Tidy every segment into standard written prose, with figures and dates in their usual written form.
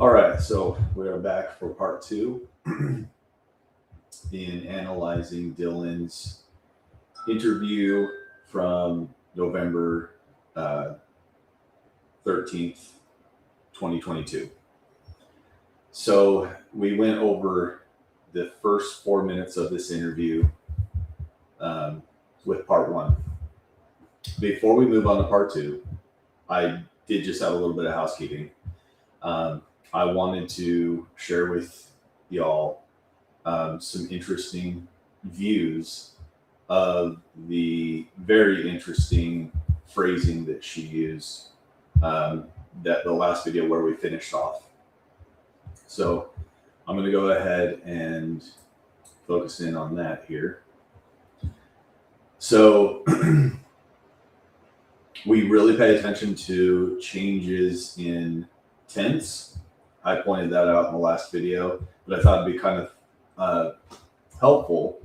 All right, so we are back for part two in analyzing Dylan's interview from November 13th, 2022. So we went over the first 4 minutes of this interview with part one. Before we move on to part two, I did just have a little bit of housekeeping. I wanted to share with y'all some interesting views of the very interesting phrasing that she used that the last video where we finished off. So I'm going to go ahead and focus in on that here. So we really pay attention to changes in tense. I pointed that out in the last video, but I thought it'd be kind of helpful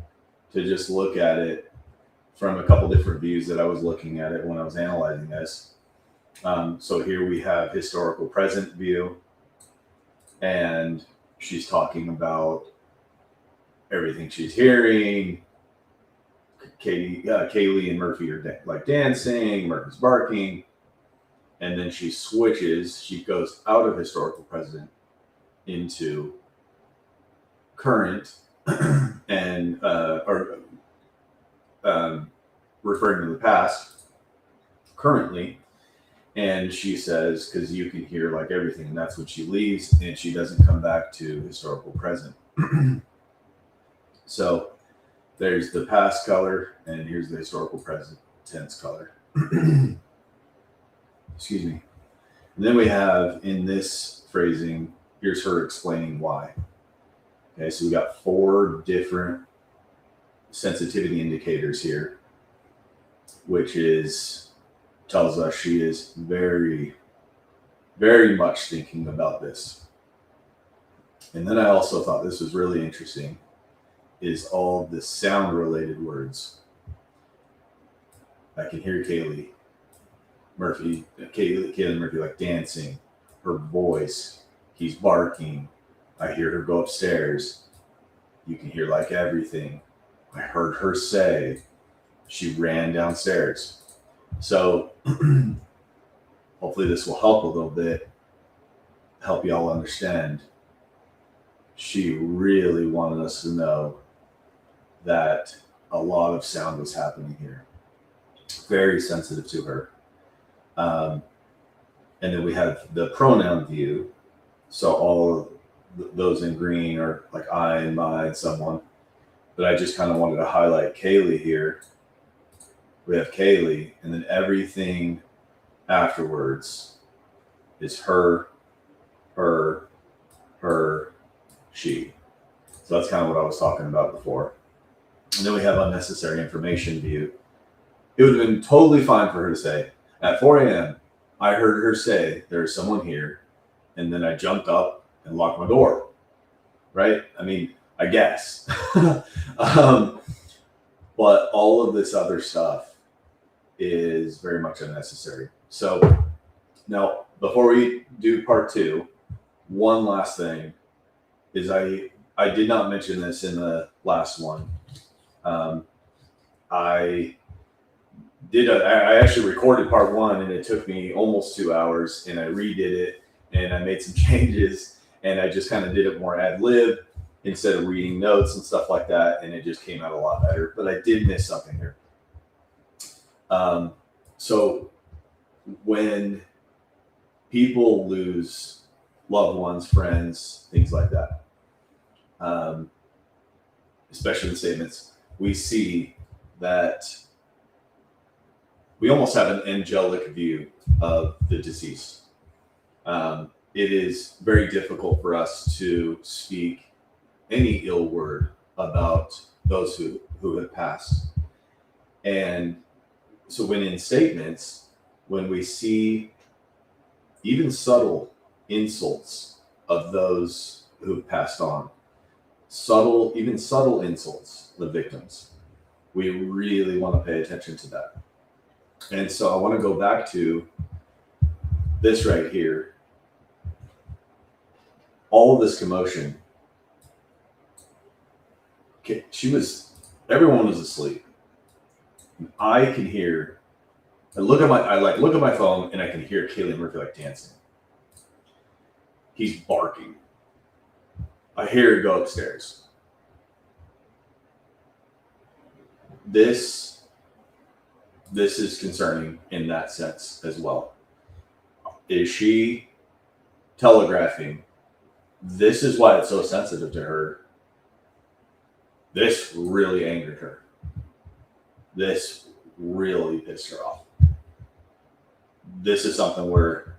to just look at it from a couple different views that I was looking at it when I was analyzing this. So here we have historical present view, and she's talking about everything she's hearing. Kaylee and Murphy are like dancing, Murphy's barking, and then she switches. She goes out of historical present into current and referring to the past currently. And she says, because you can hear like everything, and that's when she leaves, and she doesn't come back to historical present. So there's the past color, and here's the historical present tense color. Excuse me. And then we have in this phrasing, here's her explaining why. Okay, so we got 4 different sensitivity indicators here, which tells us she is very, very much thinking about this. And then I also thought this was really interesting, is all the sound related words. I can hear Kaylee Murphy like dancing, her voice, he's barking. I hear her go upstairs. You can hear like everything. I heard her say she ran downstairs. So hopefully this will help a little bit, help y'all understand. She really wanted us to know that a lot of sound was happening here. Very sensitive to her. And then we have the pronoun view. So all of those in green are like I and my and someone. But I just kind of wanted to highlight Kaylee here. We have Kaylee, and then everything afterwards is her, she. So that's kind of what I was talking about before. And then we have unnecessary information view. It would have been totally fine for her to say, at 4 a.m., I heard her say, there's someone here, and then I jumped up and locked my door, right? I mean, I guess. But all of this other stuff is very much unnecessary. So now, before we do part two, one last thing is I did not mention this in the last one. I actually recorded part one, and it took me almost 2 hours, and I redid it, and I made some changes, and I just kind of did it more ad lib instead of reading notes and stuff like that, and it just came out a lot better. But I did miss something here. So when people lose loved ones, friends, things like that, especially in statements, we see that we almost have an angelic view of the deceased. It is very difficult for us to speak any ill word about those who have passed. And so when in statements, when we see even subtle insults of those who've passed on, even subtle insults, the victims, we really want to pay attention to that. And so I want to go back to this right here. all of this commotion, everyone was asleep. I can hear, I look at my phone and I can hear Kaylee Murphy like dancing. He's barking. I hear her go upstairs. This is concerning in that sense as well. Is she telegraphing? This is why it's so sensitive to her. This really angered her. This really pissed her off. This is something we're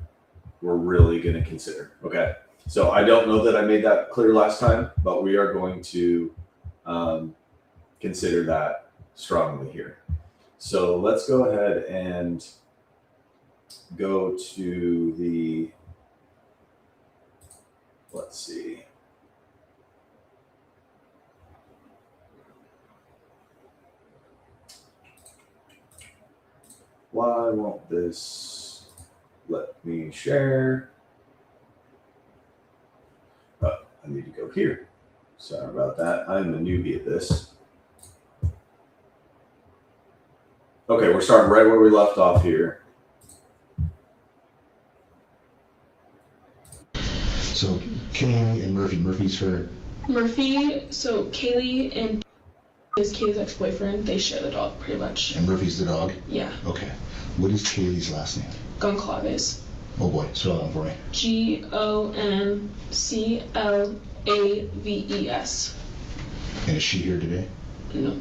really going to consider. Okay. So I don't know that I made that clear last time, but we are going to consider that strongly here. So let's go ahead and go to the, let's see. Why won't this let me share? Oh, I need to go here. Sorry about that. I'm a newbie at this. Okay, we're starting right where we left off here. So Kaylee and Murphy's her. So Kaylee and is Kaylee's ex-boyfriend. They share the dog pretty much. And Murphy's the dog? Yeah. Okay. What is Kaylee's last name? Goncalves. Oh boy, spell that for me. Gonclaves. And is she here today? No.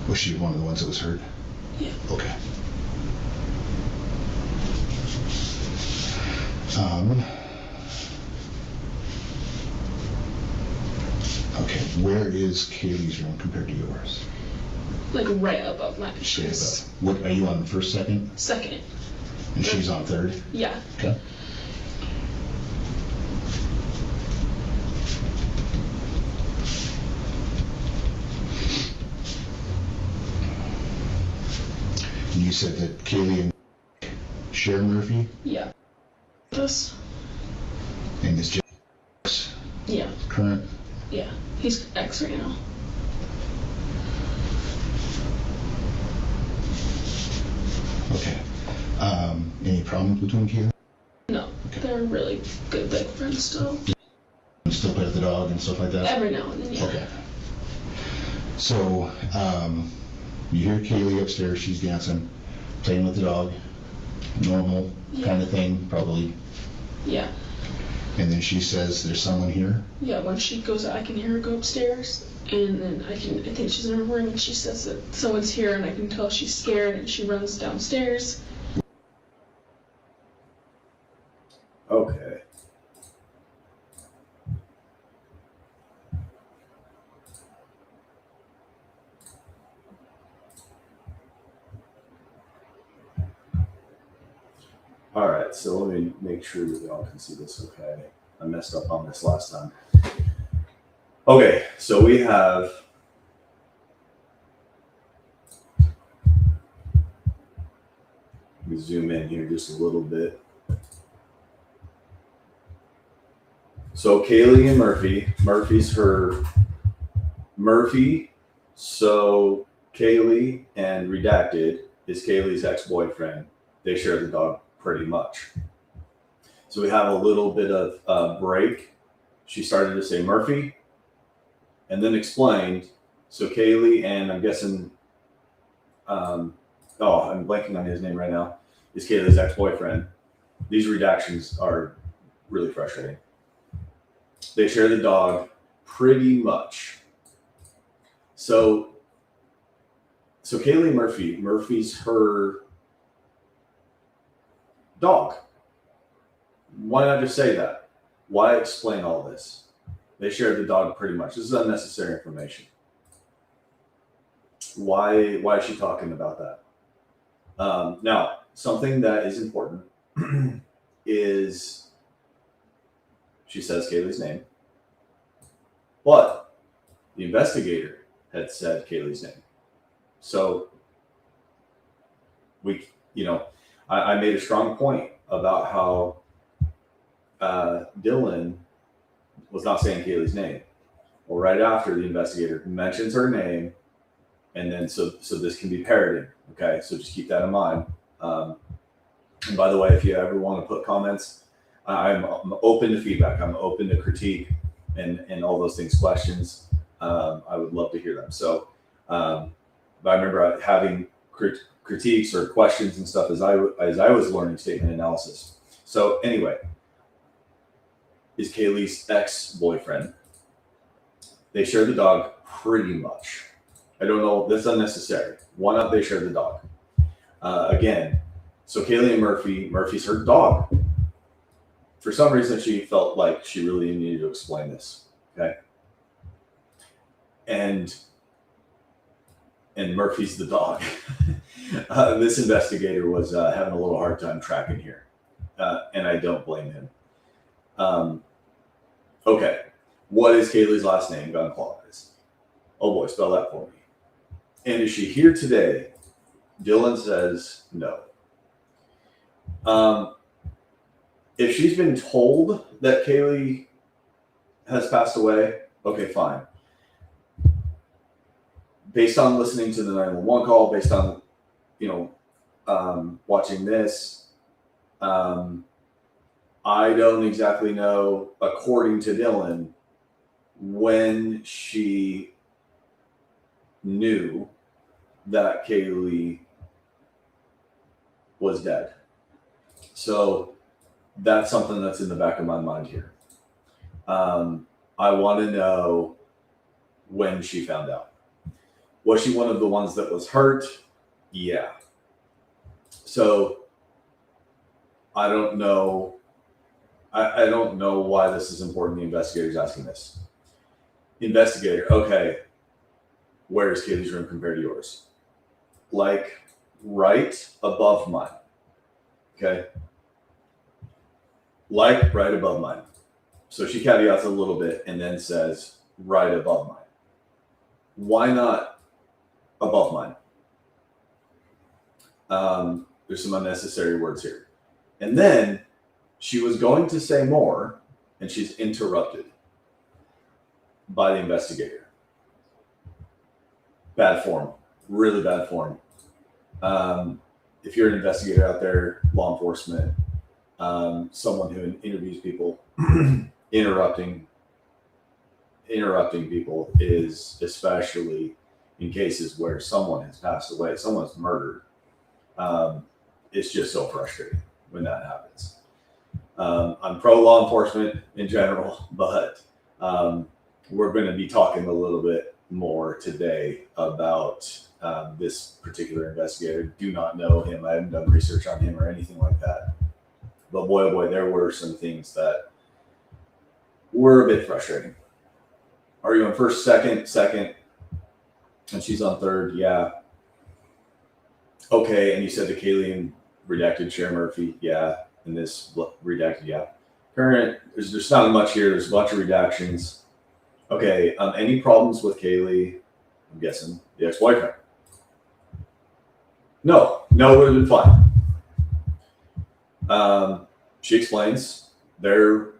Was she one of the ones that was hurt? Yeah. Okay. Okay, where is Kaylee's room compared to yours? Like right above mine. What are you on, first, second? Second. And she's on third? Yeah. Okay. And you said that Kaylee and share Murphy? Yeah. This? And is Jess Yeah. current? Yeah. He's ex right now. Okay. Any problems between Kaylee? No. Okay. They're really good, like, friends still. You still play with the dog and stuff like that? Every now and then, yeah. Okay. So, you hear Kaylee upstairs, she's dancing, playing with the dog, normal kind of thing, probably. Yeah. And then she says, there's someone here? Yeah, when she goes out, I can hear her go upstairs, and then I think she's in her room, and she says that someone's here, and I can tell she's scared, and she runs downstairs. Okay. All right, so let me make sure that y'all can see this okay. I messed up on this last time. Okay, so we have let me zoom in here just a little bit. So Kaylee and Murphy's her Murphy. So Kaylee and Redacted is Kaylee's ex-boyfriend. They share the dog pretty much. So we have a little bit of break. She started to say Murphy and then explained. So Kaylee and I'm guessing, I'm blanking on his name right now, is Kaylee's ex-boyfriend. These redactions are really frustrating. They share the dog pretty much. So Kaylee Murphy's her dog. Why not just say that? Why explain all this? They share the dog pretty much. This is unnecessary information. Why is she talking about that? Now, something that is important is she says Kaylee's name, but the investigator had said Kaylee's name. So I made a strong point about how Dylan was not saying Kaylee's name. Well, right after the investigator mentions her name, and then so this can be parroted. Okay, so just keep that in mind. And by the way, if you ever want to put comments, I'm open to feedback. I'm open to critique and all those things, questions. I would love to hear them. So, but I remember having critiques or questions and stuff as I was learning statement analysis. So anyway, is Kaylee's ex-boyfriend. They share the dog pretty much. I don't know. That's unnecessary. Why not they share the dog? Again, so Kaylee and Murphy's her dog. For some reason, she felt like she really needed to explain this. Okay. And Murphy's the dog. This investigator was having a little hard time tracking here. And I don't blame him. Okay. What is Kaylee's last name? Gun clause. Oh boy, spell that for me. And is she here today? Dylan says no. If she's been told that Kaylee has passed away, okay, fine. Based on listening to the 911 call, based on, watching this, I don't exactly know, according to Dylan, when she knew that Kaylee was dead. So that's something that's in the back of my mind here. I want to know when she found out. Was she one of the ones that was hurt? Yeah. So I don't know. I don't know why this is important. The investigator's asking this. Investigator, okay, where is Kaylee's room compared to yours? Like right above mine. Okay. Like right above mine. So she caveats a little bit and then says right above mine. Why not above mine? There's some unnecessary words here. And then she was going to say more and she's interrupted by the investigator. Bad form, really bad form. If you're an investigator out there, law enforcement, someone who interviews people, interrupting people is, especially in cases where someone has passed away, someone's murdered. It's just so frustrating when that happens. I'm pro law enforcement in general, but we're going to be talking a little bit more today about this particular investigator. Do not know him. I haven't done research on him or anything like that. But boy, oh boy, there were some things that were a bit frustrating. Are you on first, second, and she's on third? Yeah. Okay, and you said the Kaylee and redacted Share Murphy? Yeah. And this redacted? Yeah. Current, there's not much here. There's a bunch of redactions. Okay, any problems with Kaylee? I'm guessing the ex-boyfriend. No, it would have been fine. She explains they're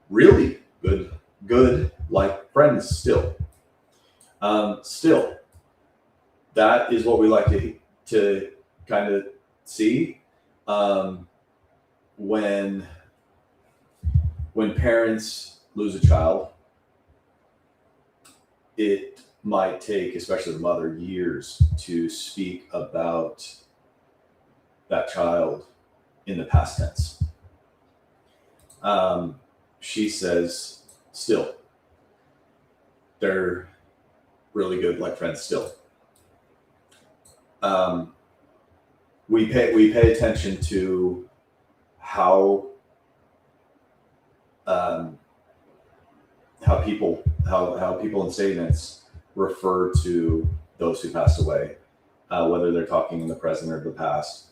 really good, like friends still. Still, that is what we like to kind of see when parents lose a child. It might take, especially the mother, years to speak about that child in the past tense. She says, still, they're really good, like friends still. We pay attention to how people in statements refer to those who passed away, whether they're talking in the present or the past.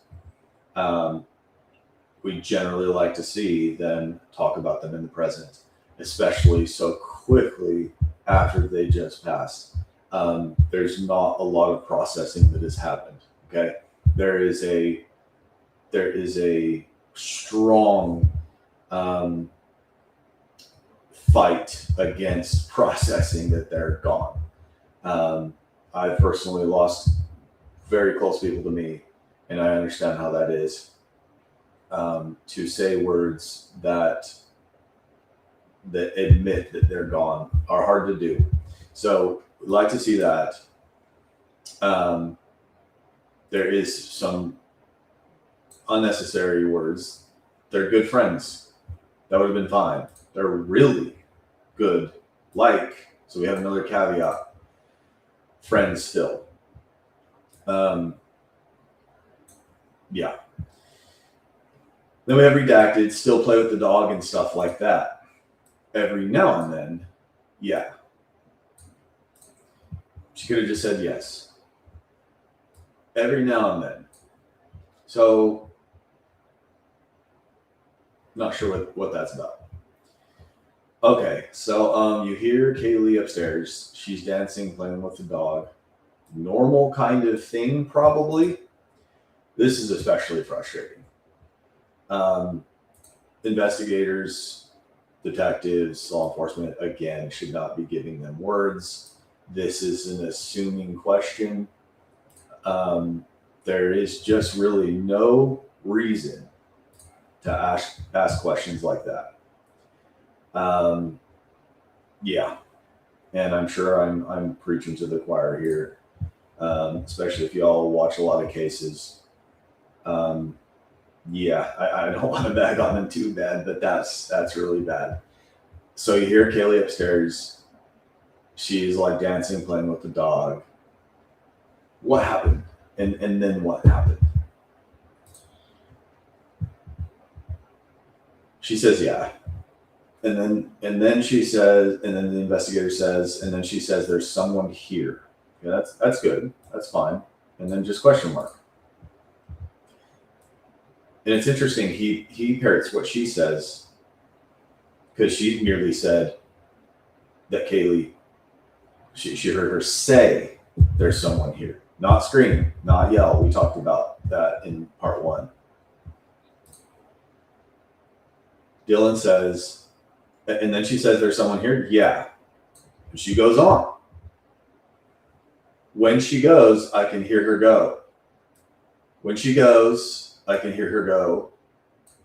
We generally like to see them talk about them in the present, especially so quickly after they just passed. There's not a lot of processing that has happened. Okay, there is a strong fight against processing that they're gone. I've personally lost very close people to me, and I understand how that is. To say words that admit that they're gone are hard to do. So we'd like to see that. There is some unnecessary words. They're good friends. That would have been fine. They're really good. So we have another caveat. Friends still. Yeah. Then we have redacted, still play with the dog and stuff like that. Every now and then, yeah. She could have just said yes. Every now and then. So, not sure what that's about. Okay, so you hear Kaylee upstairs. She's dancing, playing with the dog. Normal kind of thing, probably. This is especially frustrating. Investigators, detectives, law enforcement, again, should not be giving them words. This is an assuming question. There is just really no reason to ask questions like that. Yeah, and I'm sure I'm preaching to the choir here, especially if y'all watch a lot of cases. Yeah, I don't want to bag on them too bad, but that's really bad. So you hear Kaylee upstairs. She's like dancing, playing with the dog. What happened? And then what happened? She says, yeah. And then she says, and then the investigator says, and then she says, there's someone here. Yeah, that's good. That's fine. And then just question mark. And it's interesting, he parrots what she says, because she merely said that Kaylee, she heard her say, there's someone here. Not scream, not yell. We talked about that in part 1. Dylan says, and then she says, there's someone here? Yeah. And she goes on. When she goes, I can hear her go. When she goes, I can hear her go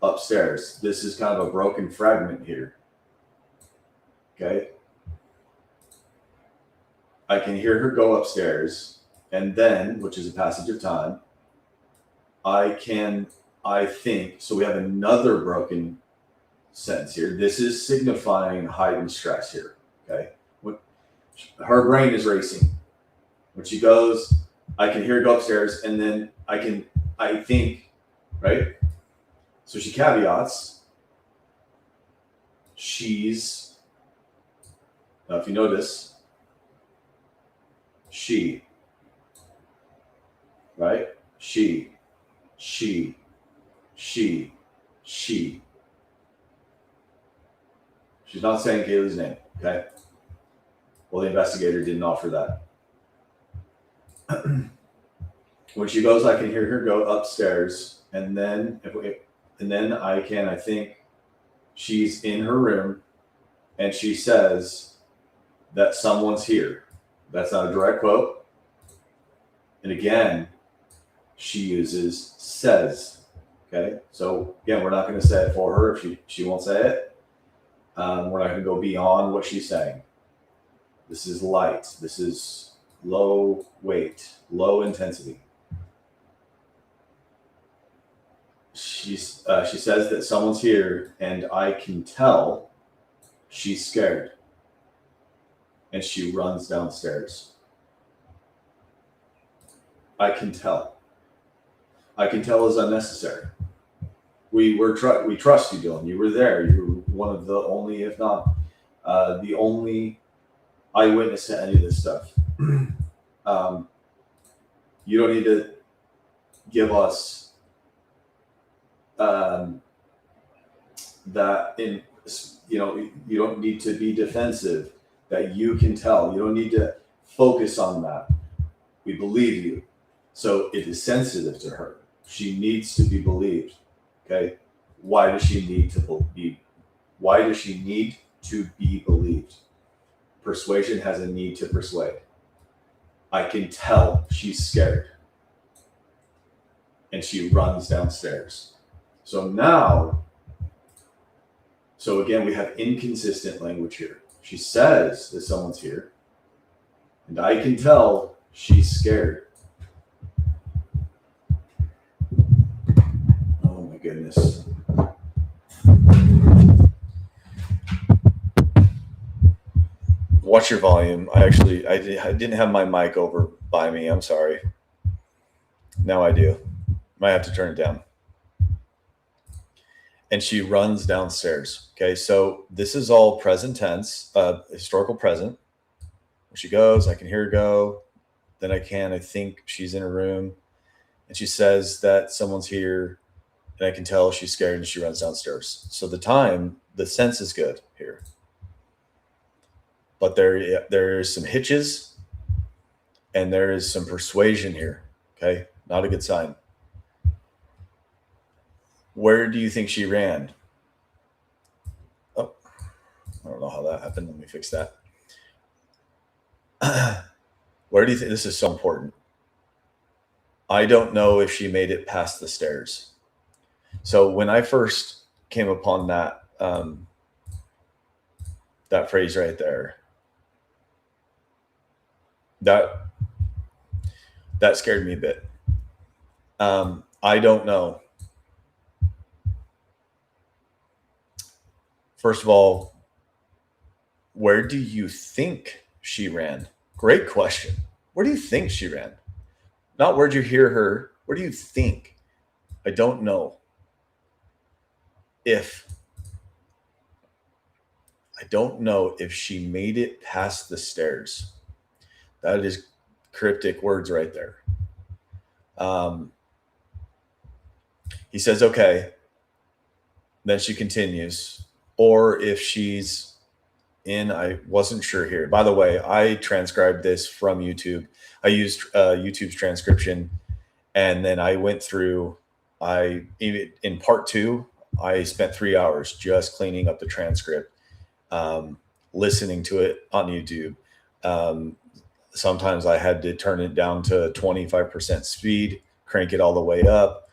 upstairs. This is kind of a broken fragment here. Okay. I can hear her go upstairs, and then, which is a passage of time, I think, so we have another broken sentence here. This is signifying heightened stress here. Okay. Her brain is racing. When she goes, I can hear her go upstairs, and then I think, right? So she caveats, now if you notice, right? She. She's not saying Kaylee's name, okay? Well, the investigator didn't offer that. When she goes, I can hear her go upstairs, and then I think she's in her room, and she says that someone's here. That's not a direct quote. And again, she uses says. Okay, so again, we're not going to say it for her if she won't say it. We're not going to go beyond what she's saying. This is light. This is low weight, low intensity. She says that someone's here, and I can tell she's scared. And she runs downstairs. I can tell. I can tell is unnecessary. We trust you, Dylan. You were there. You were one of the only, if not the only eyewitness to any of this stuff. You don't need to give us that in, you don't need to be defensive, that you can tell. You don't need to focus on that. We believe you. So it is sensitive to her. She needs to be believed. Okay. Why does she need to be believed. Persuasion has a need to persuade. I can tell she's scared. And she runs downstairs. So again, we have inconsistent language here. She says that someone's here, and I can tell she's scared. Oh my goodness. Watch your volume. I didn't have my mic over by me. I'm sorry. Now I do. Might have to turn it down. And she runs downstairs. Okay, so this is all present tense, historical present. When she goes, I can hear her go. Then I think she's in her room. And she says that someone's here. And I can tell she's scared and she runs downstairs. So the sense is good here. But there is some hitches and there is some persuasion here. Okay, not a good sign. Where do you think she ran? Oh, I don't know how that happened. Let me fix that. Where do you think? This is so important. I don't know if she made it past the stairs. So when I first came upon that phrase right there, that scared me a bit. I don't know. First of all, where do you think she ran? Great question. Where do you think she ran? Not where'd you hear her? Where do you think? I don't know. I don't know if she made it past the stairs. That is cryptic words right there. He says, okay. Then she continues. Or if she's in, I wasn't sure here. By the way, I transcribed this from YouTube. I used YouTube's transcription. And then I went through, in part 2, I spent 3 hours just cleaning up the transcript, listening to it on YouTube. Sometimes I had to turn it down to 25% speed, crank it all the way up,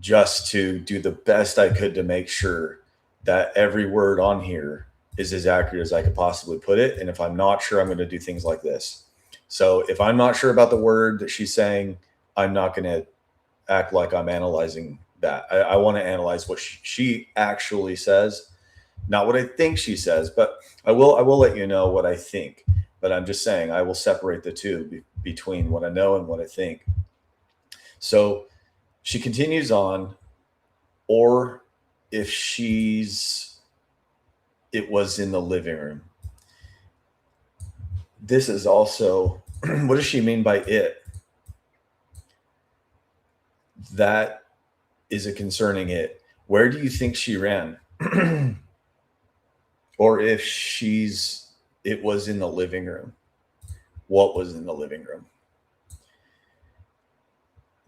just to do the best I could to make sure that every word on here is as accurate as I could possibly put it. And if I'm not sure, I'm going to do things like this. So if I'm not sure about the word that she's saying, I'm not going to act like I'm analyzing that. I want to analyze what she actually says, not what I think she says, but I will let you know what I think. But I'm just saying I will separate the two between what I know and what I think. So she continues on, or if it was in the living room. This is also, what does she mean by it? That is a concerning it. Where do you think she ran? Or if it was in the living room. What was in the living room?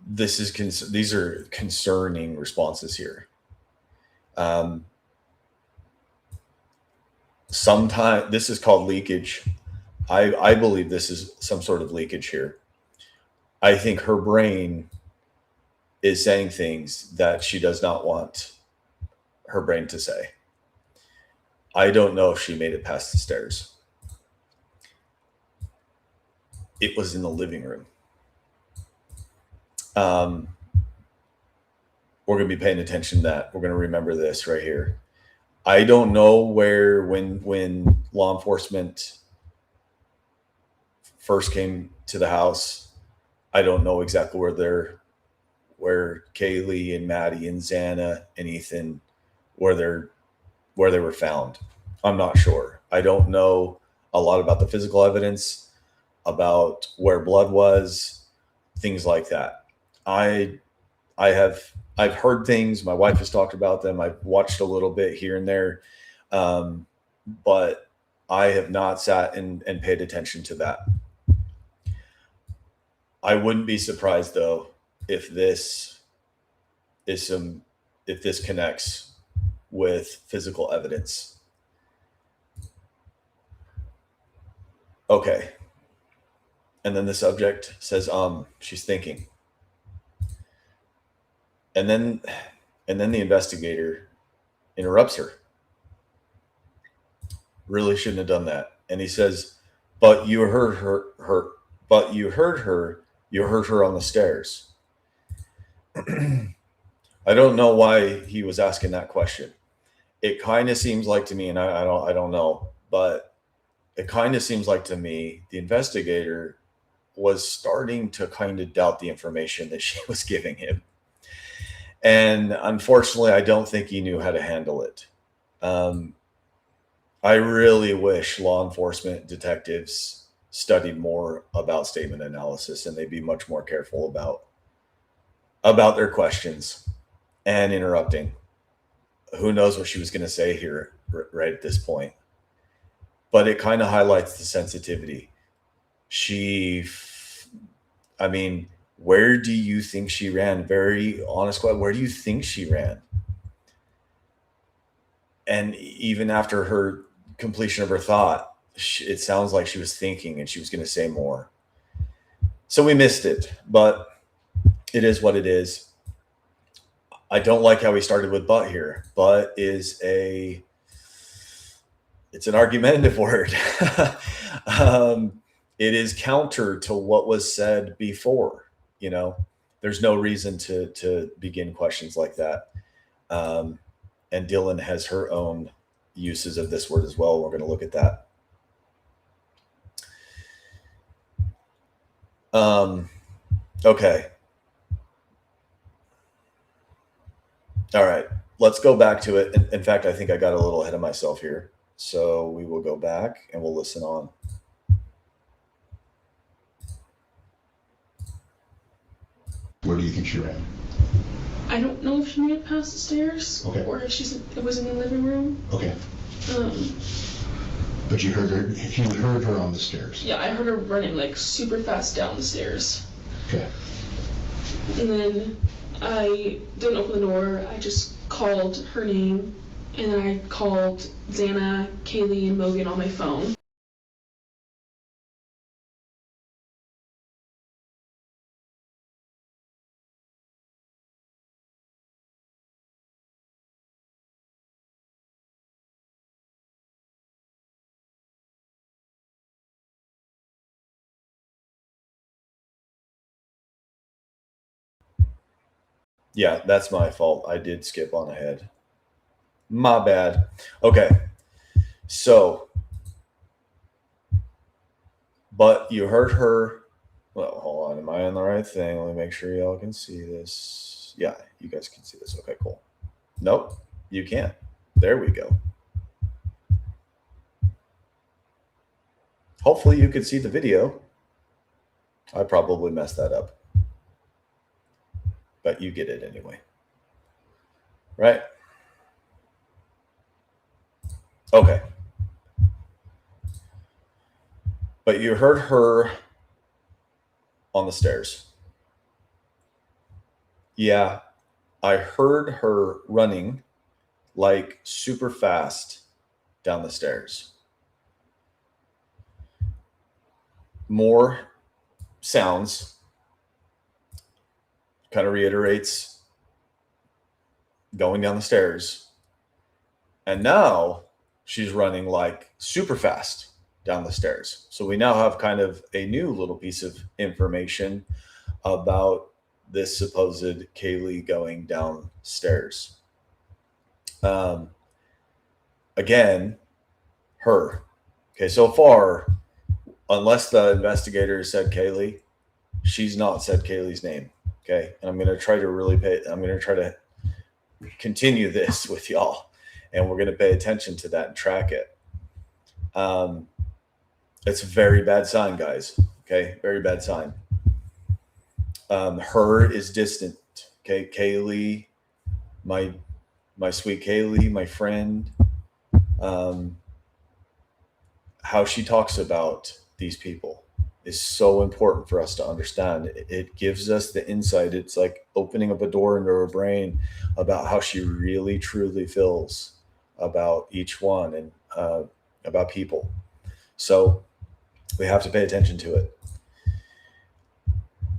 These are concerning responses here. Sometimes this is called leakage. I believe this is some sort of leakage here. I think her brain is saying things that she does not want her brain to say. I don't know if she made it past the stairs. It was in the living room. We're going to be paying attention to that. We're going to remember this right here. I don't know when law enforcement first came to the house, I don't know exactly where Kaylee and Maddie and Xana and Ethan, where they were found. I'm not sure. I don't know a lot about the physical evidence, about where blood was, things like that. I've heard things. My wife has talked about them. I've watched a little bit here and there, but I have not sat and paid attention to that. I wouldn't be surprised though if this connects with physical evidence. Okay. And then the subject says, she's thinking. And then the investigator interrupts her. Really shouldn't have done that. And he says, but you heard her, but you heard her on the stairs. I don't know why he was asking that question. It kind of seems like to me, and I don't know, but it kind of seems like to me the investigator was starting to kind of doubt the information that she was giving him. And unfortunately, I don't think he knew how to handle it. I really wish law enforcement detectives studied more about statement analysis, and they'd be much more careful about their questions and interrupting. Who knows what she was going to say here right at this point? But it kind of highlights the sensitivity. I mean, where do you think she ran? Very honest question. Where do you think she ran? And even after her completion of her thought, it sounds like she was thinking and she was going to say more. So we missed it, but it is what it is. I don't like how we started with but here. But it's an argumentative word. It is counter to what was said before. There's no reason to begin questions like that. And Dylan has her own uses of this word as well. We're going to look at that. Okay. All right. Let's go back to it. In fact, I think I got a little ahead of myself here. So we will go back and we'll listen on. Where do you think she ran? I don't know if she made it past the stairs, Okay. or if it was in the living room. Okay. But you heard her on the stairs. Yeah, I heard her running like super fast down the stairs. Okay. And then I didn't open the door. I just called her name, and then I called Xana, Kaylee, and Logan on my phone. Yeah, that's my fault. I did skip on ahead. My bad. Okay. So, but you heard her. Well, hold on. Am I on the right thing? Let me make sure y'all can see this. Yeah, you guys can see this. Okay, cool. Nope, you can't. There we go. Hopefully you could see the video. I probably messed that up. But you get it anyway. Right? Okay. But you heard her on the stairs. Yeah, I heard her running like super fast down the stairs. More sounds. Kind of reiterates going down the stairs. And now she's running like super fast down the stairs. So we now have kind of a new little piece of information about this supposed Kaylee going downstairs. Again, her. Okay, so far, unless the investigator said Kaylee, she's not said Kaylee's name. Okay, and I'm going to try to continue this with y'all, and we're going to pay attention to that and track it. It's a very bad sign, guys. Okay, very bad sign. Her is distant. Okay, Kaylee, my sweet Kaylee, my friend. How she talks about these people is so important for us to understand. It gives us the insight. It's like opening up a door into her brain about how she really truly feels about each one and about people. So We have to pay attention to it.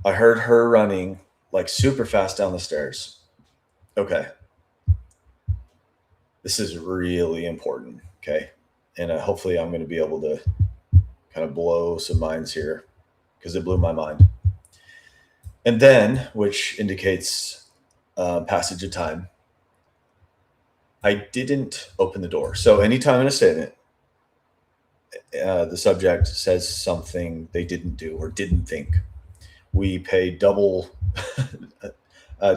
I heard her running like super fast down the stairs. Okay. This is really important. Okay. And hopefully I'm going to be able to kind of blow some minds here because it blew my mind. And then, which indicates passage of time, I didn't open the door. So anytime in a statement, the subject says something they didn't do or didn't think, we pay double,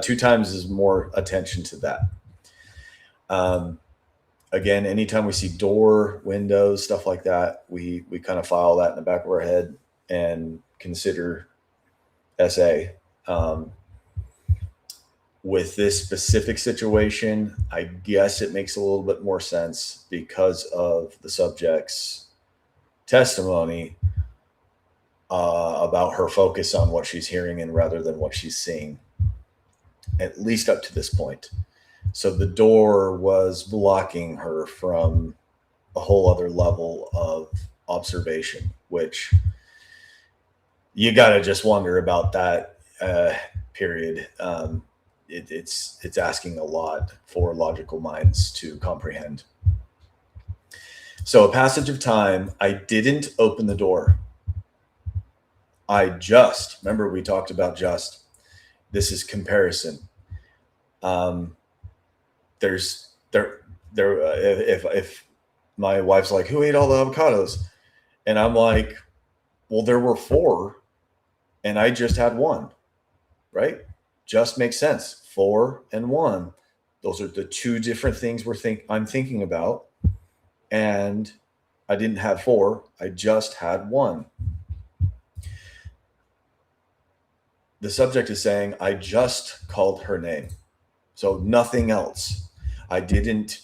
2 times as more attention to that. Again, anytime we see door, windows, stuff like that, we kind of file that in the back of our head and consider SA. With this specific situation, I guess it makes a little bit more sense because of the subject's testimony about her focus on what she's hearing and rather than what she's seeing, at least up to this point. So the door was blocking her from a whole other level of observation, which you got to just wonder about that period. It's asking a lot for logical minds to comprehend. So a passage of time, I didn't open the door. Remember we talked about just, this is comparison. If my wife's like, who ate all the avocados? And I'm like, well, there were 4 and I just had 1, right? Just makes sense. 4 and 1. Those are the 2 different things I'm thinking about. And I didn't have 4. I just had 1. The subject is saying, I just called her name. So nothing else. I didn't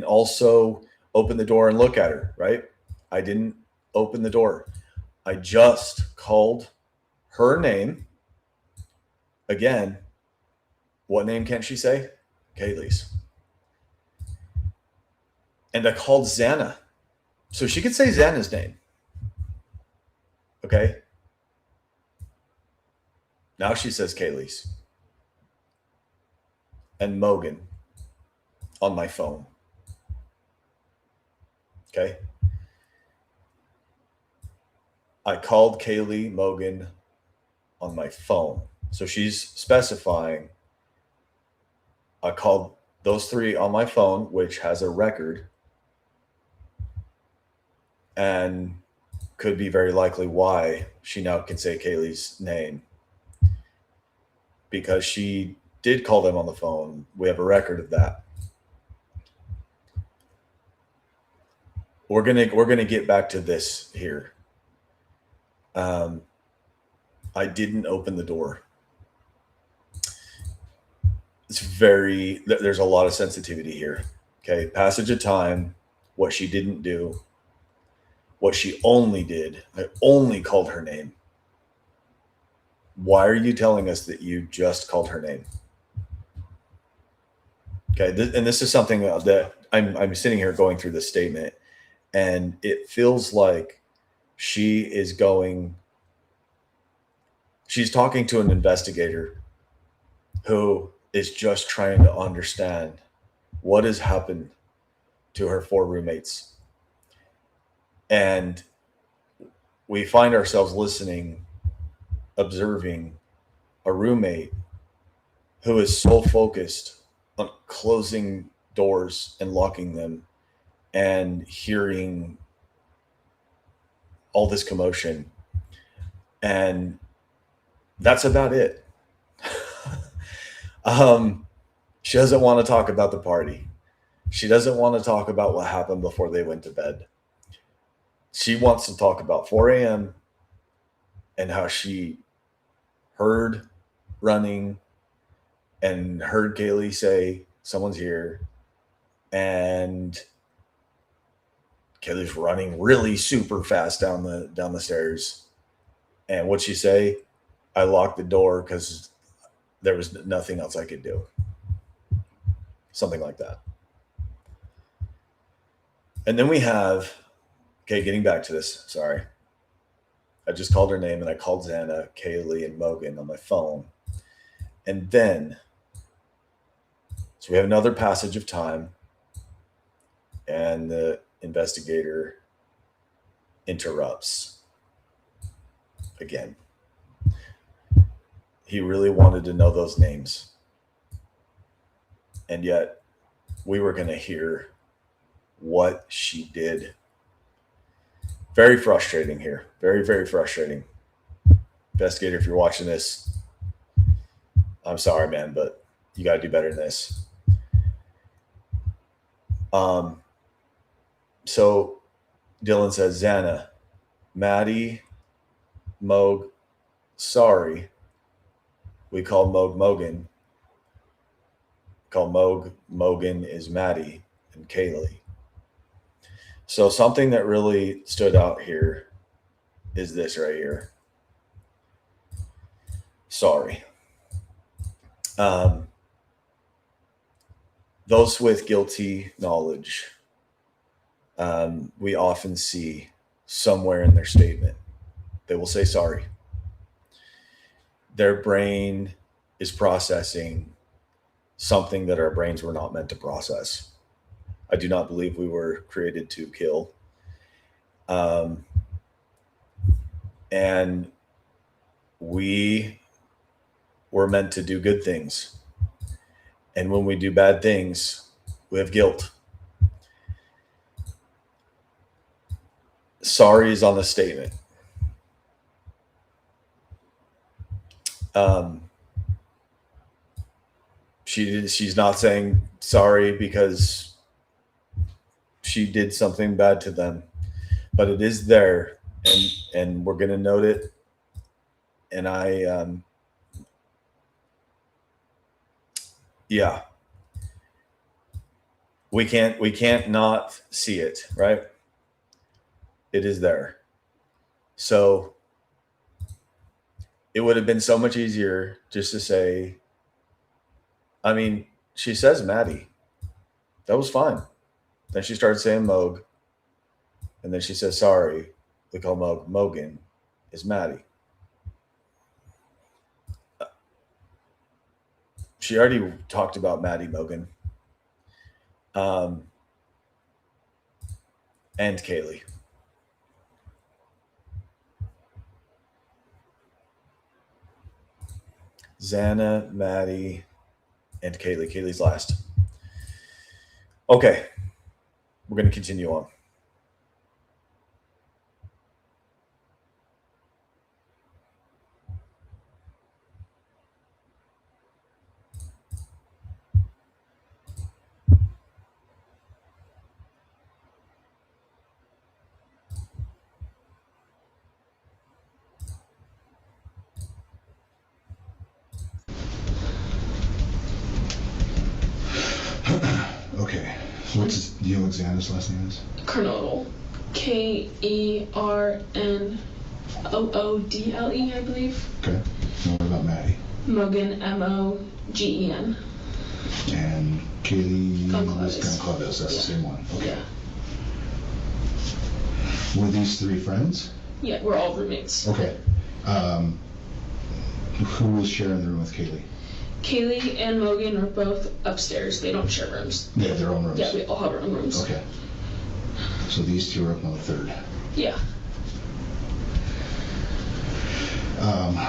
also open the door and look at her, right? I didn't open the door. I just called her name. Again, what name can she say? Kaylee's. And I called Xana. So she could say Xana's name. Okay. Now she says Kaylee's. And Mogan on my phone. Okay. I called Kaylee Mogan on my phone. So she's specifying I called those 3 on my phone, which has a record and could be very likely why she now can say Kaylee's name, because she did call them on the phone. We have a record of that. We're gonna get back to this here. I didn't open the door. There's a lot of sensitivity here. Okay, passage of time, what she didn't do, what she only did. I only called her name. Why are you telling us that you just called her name? Okay, and this is something that I'm sitting here going through this statement, and it feels like she's talking to an investigator who is just trying to understand what has happened to her 4 roommates. And we find ourselves listening, observing a roommate who is so focused on closing doors and locking them and hearing all this commotion. And that's about it. She doesn't want to talk about the party. She doesn't want to talk about what happened before they went to bed. She wants to talk about 4 a.m. and how she heard running and heard Kaylee say, someone's here. And Kaylee's running really super fast down the stairs. And what'd she say? I locked the door because there was nothing else I could do. Something like that. And then we have Okay, getting back to this. Sorry. I just called her name and I called Xana, Kaylee, and Mogan on my phone. And then, so we have another passage of time, and the investigator interrupts again. He really wanted to know those names. And yet, we were going to hear what she did. Very frustrating here. Very, very frustrating. Investigator, if you're watching this, I'm sorry, man, but you got to do better than this. So Dylan says, Xana, Maddie, Moog, sorry. We call Moog Mogan. Call Moog Mogan is Maddie and Kaylee. So something that really stood out here is this right here. Sorry. Those with guilty knowledge, we often see somewhere in their statement, they will say sorry. Their brain is processing something that our brains were not meant to process. I do not believe we were created to kill. And we were meant to do good things. And when we do bad things, we have guilt. Sorry is on the statement. She's not saying sorry because she did something bad to them, but it is there, and we're going to note it. And yeah, we can't not see it, right? It is there. So it would have been so much easier just to say, I mean, she says Maddie. That was fine. Then she started saying Moog. And then she says, sorry, we call Moog Mogan is Maddie. She already talked about Maddie Mogan. And Kaylee. Xana, Maddie, and Kaylee. Kaylee's last. Okay. We're going to continue on. Okay. So what's Neil Xana's last name is? Kernodle. Kernoodle, I believe. Okay. And what about Maddie? Mogan, Mogen. And Kaylee Goncalves. was Goncalves. That's the same one. Okay. Yeah. Were these three friends? Yeah, we're all roommates. Okay. Who was sharing the room with Kaylee? Kaylee and Mogan are both upstairs. They don't share rooms. They have their own rooms? Yeah, we all have our own rooms. Okay. So these two are up on the third. Yeah.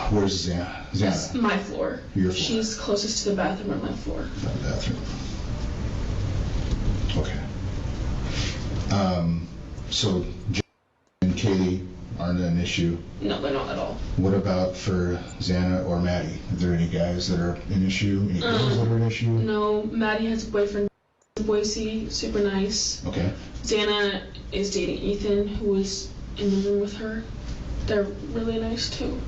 Where's Xana? It's my floor. Your floor. She's closest to the bathroom on my floor. Bathroom. Okay. So Jen and Kaylee aren't an issue. No, they're not at all. What about for Xana or Maddie? Are there any guys that are an issue? Any girls that are an issue? No, Maddie has a boyfriend in Boise, super nice. Okay. Xana is dating Ethan, who was in the room with her. They're really nice too.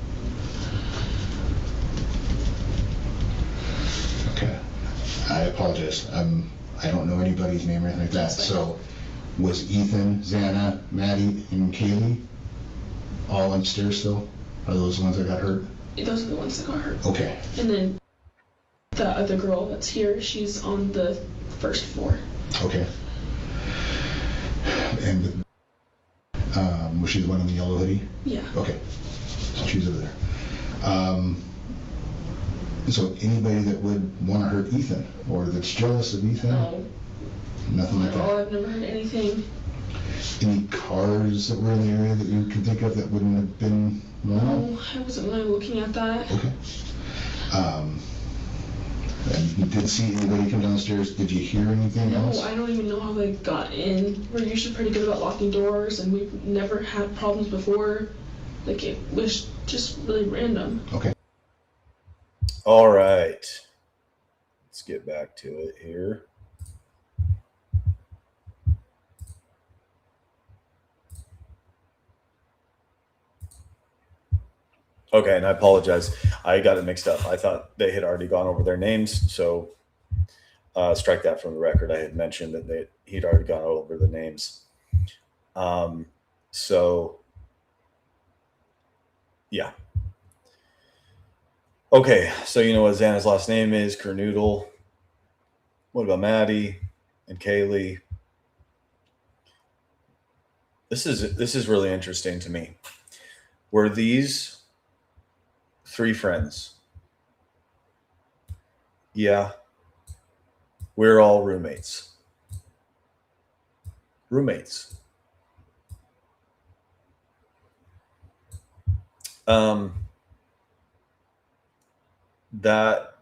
Okay. I apologize. I don't know anybody's name or anything like that. That's fine. So was Ethan, Xana, Maddie, and Kaylee all upstairs still? Are those the ones that got hurt? Those are the ones that got hurt. Okay. And then the other girl that's here, she's on the first floor. Okay. And Was she the one in the yellow hoodie? Yeah. Okay, so she's over there. So anybody that would want to hurt Ethan or that's jealous of Ethan? No. Nothing like that? I've never heard anything. Any cars that were in the area that you can think of that wouldn't have been normal? No, I wasn't really looking at that. Okay. And you did see anybody come downstairs? Did you hear anything else? No, I don't even know how they got in. We're usually pretty good about locking doors, and we've never had problems before. Like, it was just really random. Okay. All right. Let's get back to it here. Okay, and I apologize. I got it mixed up. I thought they had already gone over their names, so strike that from the record. I had mentioned that he'd already gone over the names. So, yeah. Okay, so you know what Xana's last name is, Kernoodle. What about Maddie and Kaylee? This is really interesting to me. Were these three friends? Yeah. We're all roommates. Roommates. That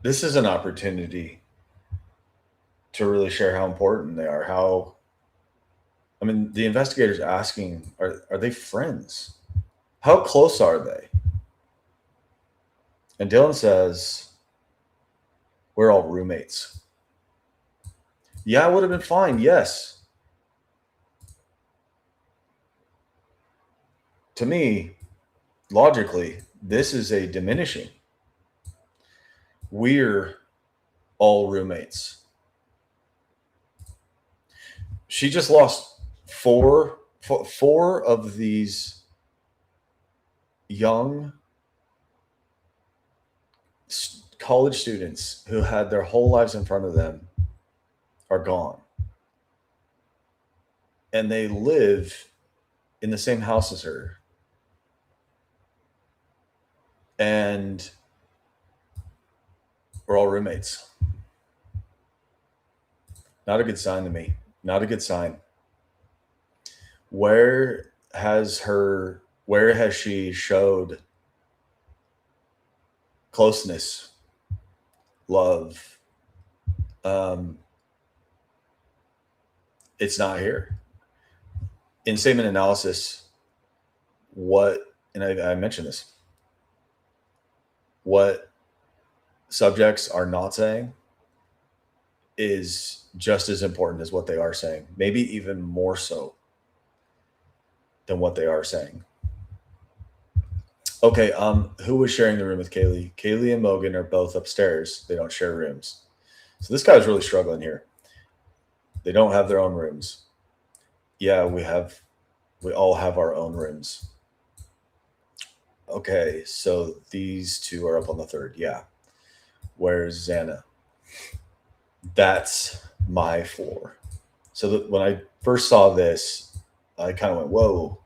this is an opportunity to really share how important they are. The investigators asking, are they friends? How close are they? And Dylan says, we're all roommates. Yeah, it would have been fine. Yes. To me, logically, this is a diminishing. We're all roommates. She just lost four of these young college students who had their whole lives in front of them are gone. And they live in the same house as her. And we're all roommates. Not a good sign to me. Not a good sign. Where has she showed closeness, love? It's not here. In statement analysis, and I mentioned this, what subjects are not saying is just as important as what they are saying, maybe even more so than what they are saying. Okay, who was sharing the room with Kaylee? Kaylee and Mogan are both upstairs. They don't share rooms. So this guy's really struggling here. They don't have their own rooms. Yeah, we all have our own rooms. Okay, so these two are up on the third. Yeah. Where's Xana? That's my floor. So when I first saw this, I kind of went, whoa,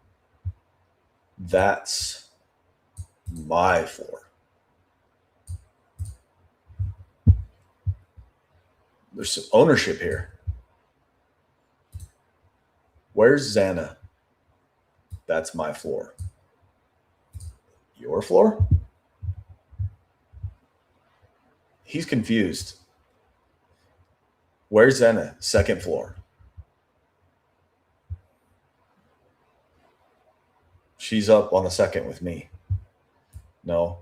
that's my floor. There's some ownership here. Where's Xana? That's my floor. Your floor? He's confused. Where's Xana? Second floor. She's up on the second with me. No,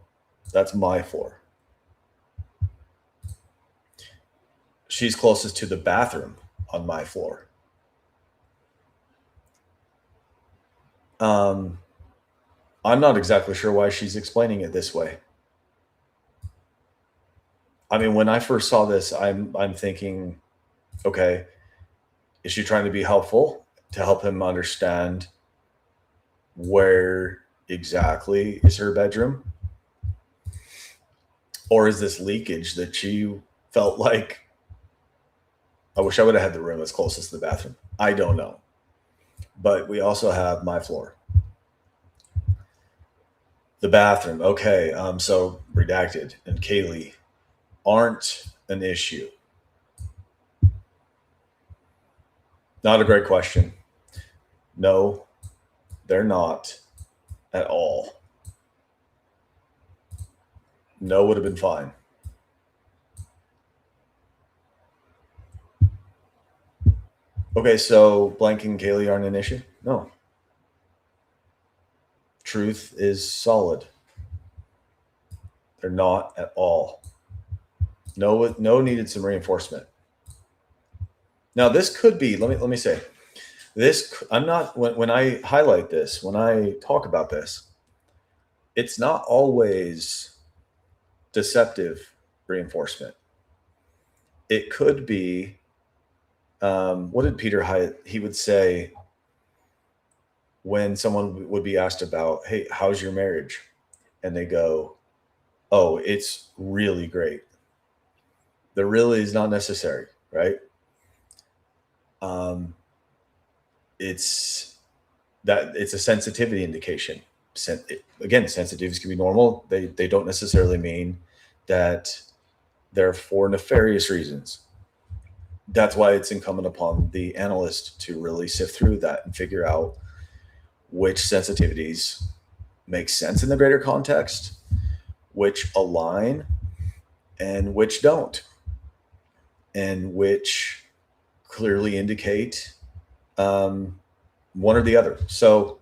that's my floor. She's closest to the bathroom on my floor. I'm not exactly sure why she's explaining it this way. I mean, when I first saw this, I'm thinking, okay, is she trying to be helpful to help him understand where exactly is her bedroom? Or is this leakage that she felt like, I wish I would have had the room as closest to the bathroom. I don't know. But we also have my floor. The bathroom. Okay. So redacted and Kaylee aren't an issue. Not a great question. No, they're not at all. No would have been fine. Okay, so blank and Kaylee aren't an issue? No. Truth is solid. They're not at all. No needed some reinforcement. Now this could be, let me say, this I'm not when I highlight this, when I talk about this, it's not always deceptive reinforcement. It could be what did Peter Hyatt, he would say when someone would be asked about, hey, how's your marriage? And they go, oh, it's really great. The really is not necessary, right? It's a sensitivity indication. Again, sensitivities can be normal. They don't necessarily mean that they're for nefarious reasons. That's why it's incumbent upon the analyst to really sift through that and figure out which sensitivities make sense in the greater context, which align, and which don't, and which clearly indicate one or the other. So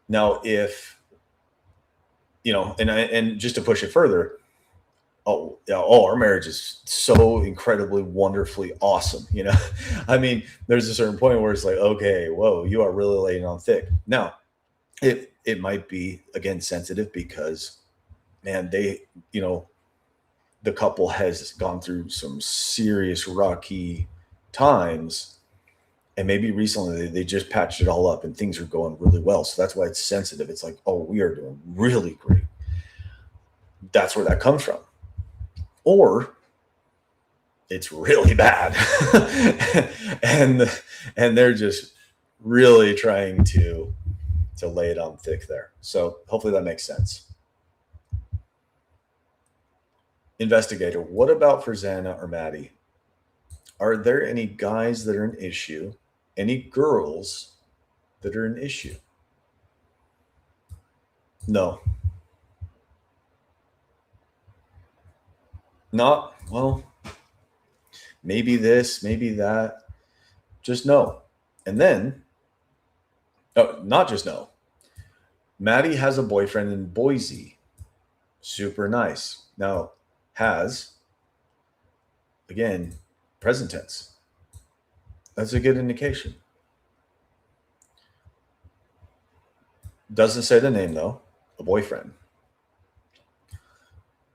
now, if and just to push it further, our marriage is so incredibly wonderfully awesome. I mean, there's a certain point where it's like, okay, whoa, you are really laying on thick. Now, it might be again sensitive because, man, the couple has gone through some serious rocky times, and maybe recently they just patched it all up and things are going really well. So that's why it's sensitive. It's like, oh, we are doing really great. That's where that comes from. Or it's really bad. and they're just really trying to lay it on thick there. So hopefully that makes sense. Investigator, what about for Xana or Maddie? Are there any guys that are an issue? Any girls that are an issue? No. Not, well, maybe this, maybe that. Just no. And then, not just no. Maddie has a boyfriend in Boise. Super nice. Now, has, again, present tense. That's a good indication. Doesn't say the name, though. A boyfriend.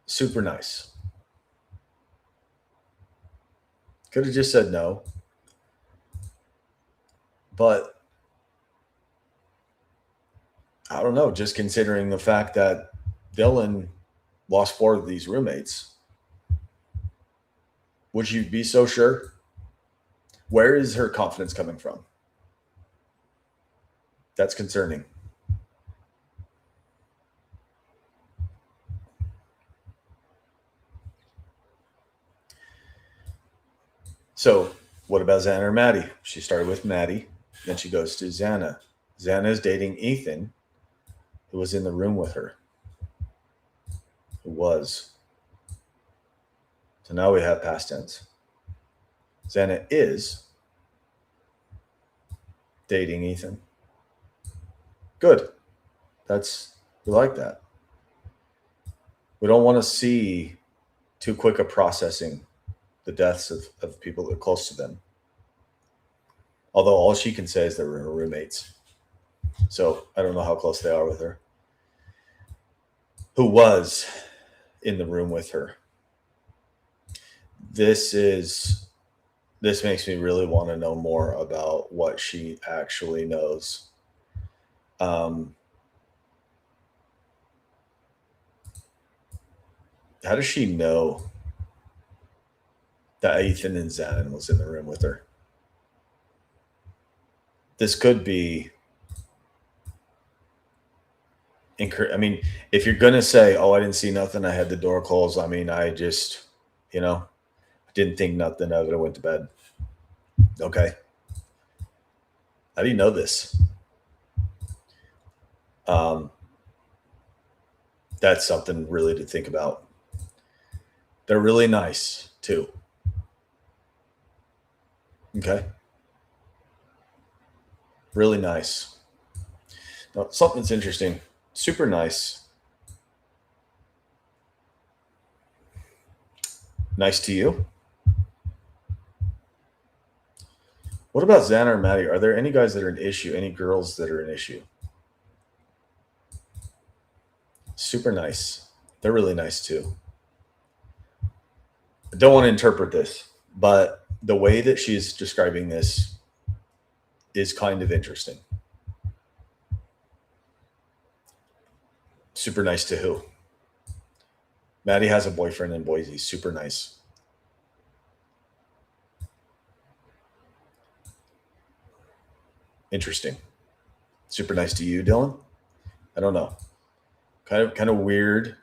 Super nice. Could have just said no. But I don't know, just considering the fact that Dylan lost 4 of these roommates, would you be so sure? Where is her confidence coming from? That's concerning. So what about Xana or Maddie? She started with Maddie, then she goes to Xana. Xana is dating Ethan, who was in the room with her. Who was. So now we have past tense. Xana is dating Ethan. Good. We like that. We don't want to see too quick a processing the deaths of people that are close to them. Although all she can say is they were her roommates. So I don't know how close they are with her. Who was in the room with her. This makes me really want to know more about what she actually knows. How does she know that Ethan and Xanon was in the room with her. This could be. I mean, if you're gonna say, "Oh, I didn't see nothing. I had the door closed." I mean, I just, didn't think nothing of it. I went to bed. Okay. How do you know this? That's something really to think about. They're really nice too. Okay. Really nice. Now, something that's interesting. Super nice. Nice to you. What about Xana or Maddie? Are there any guys that are an issue? Any girls that are an issue? Super nice. They're really nice too. I don't want to interpret this, but the way that she's describing this is kind of interesting. Super nice to who? Maddie has a boyfriend in Boise. Super nice. Interesting. Super nice to you, Dylan? I don't know. Kind of weird.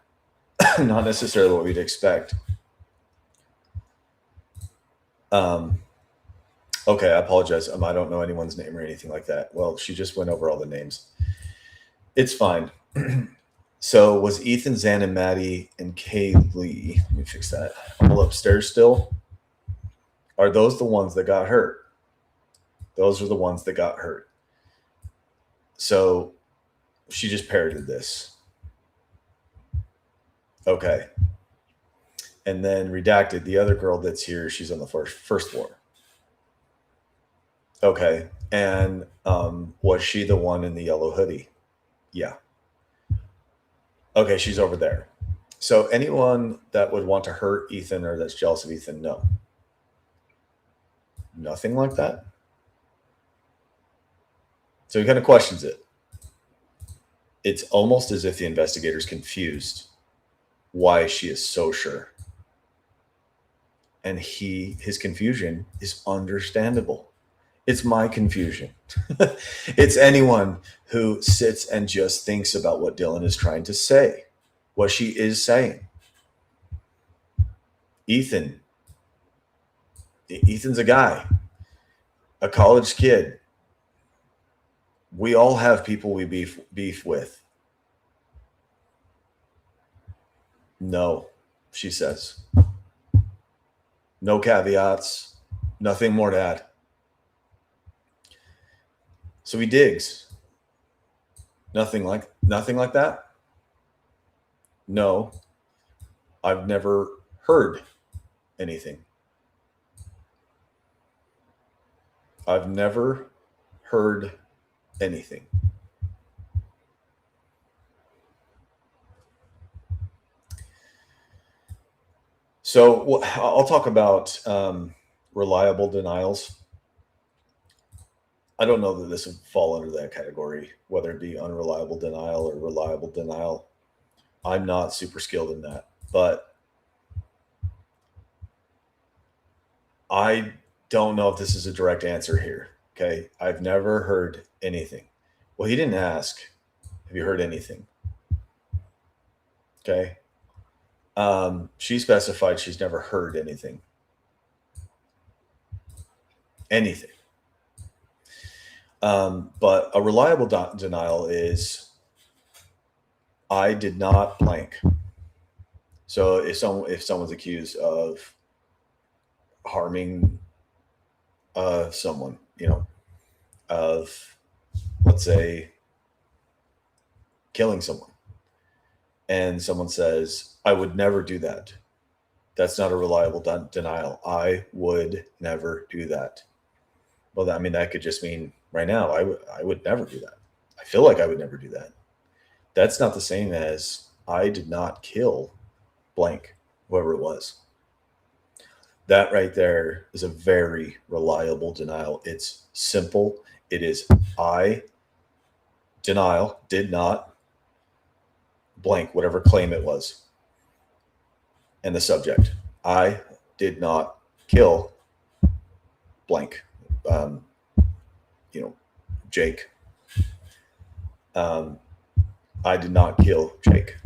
Not necessarily what we'd expect. Okay, I apologize. I don't know anyone's name or anything like that. Well, she just went over all the names. It's fine. So was Ethan, Zan, and Maddie, and Kaylee. Let me fix that. All upstairs still? Are those the ones that got hurt? Those are the ones that got hurt. So she just parroted this. Okay. And then redacted, the other girl that's here, she's on the first floor. Okay. And was she the one in the yellow hoodie? Yeah. Okay, she's over there. So anyone that would want to hurt Ethan or that's jealous of Ethan, no. Nothing like that. So he kind of questions it. It's almost as if the investigator's confused why she is so sure. And his confusion is understandable. It's my confusion. It's anyone who sits and just thinks about what Dylan is trying to say, what she is saying. Ethan's a guy, a college kid. We all have people we beef with. No, she says. No caveats, nothing more to add. So he digs. Nothing like that? No, I've never heard anything. I've never heard anything. So I'll talk about reliable denials. I don't know that this would fall under that category, whether it be unreliable denial or reliable denial. I'm not super skilled in that, but I don't know if this is a direct answer here. Okay. I've never heard anything. Well, he didn't ask, have you heard anything? Okay. She specified she's never heard anything. Anything. But a reliable denial is I did not blank. So if someone's accused of harming someone, of, let's say, killing someone, and someone says, I would never do that. That's not a reliable denial. I would never do that. Well, that could just mean right now, I would never do that. I feel like I would never do that. That's not the same as I did not kill blank, whoever it was. That right there is a very reliable denial. It's simple. It is denial, did not blank, whatever claim it was. And the subject, I did not kill blank, Jake. I did not kill Jake.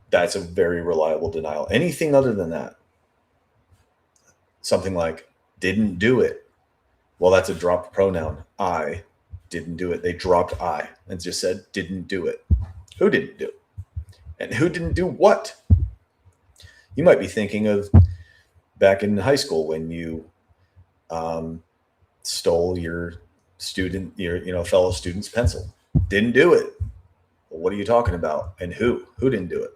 That's a very reliable denial. Anything other than that, something like didn't do it. Well, that's a dropped pronoun. I didn't do it. They dropped I and just said didn't do it. Who didn't do it? And who didn't do what? You might be thinking of back in high school when you stole your fellow student's pencil. Didn't do it. Well, what are you talking about? And who? Who didn't do it?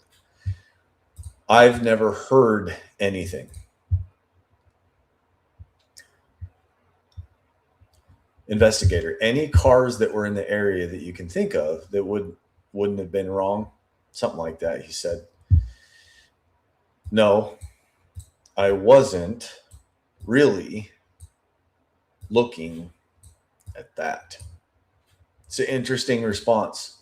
I've never heard anything. Investigator, any cars that were in the area that you can think of that wouldn't have been wrong? Something like that, he said. No, I wasn't really looking at that. It's an interesting response.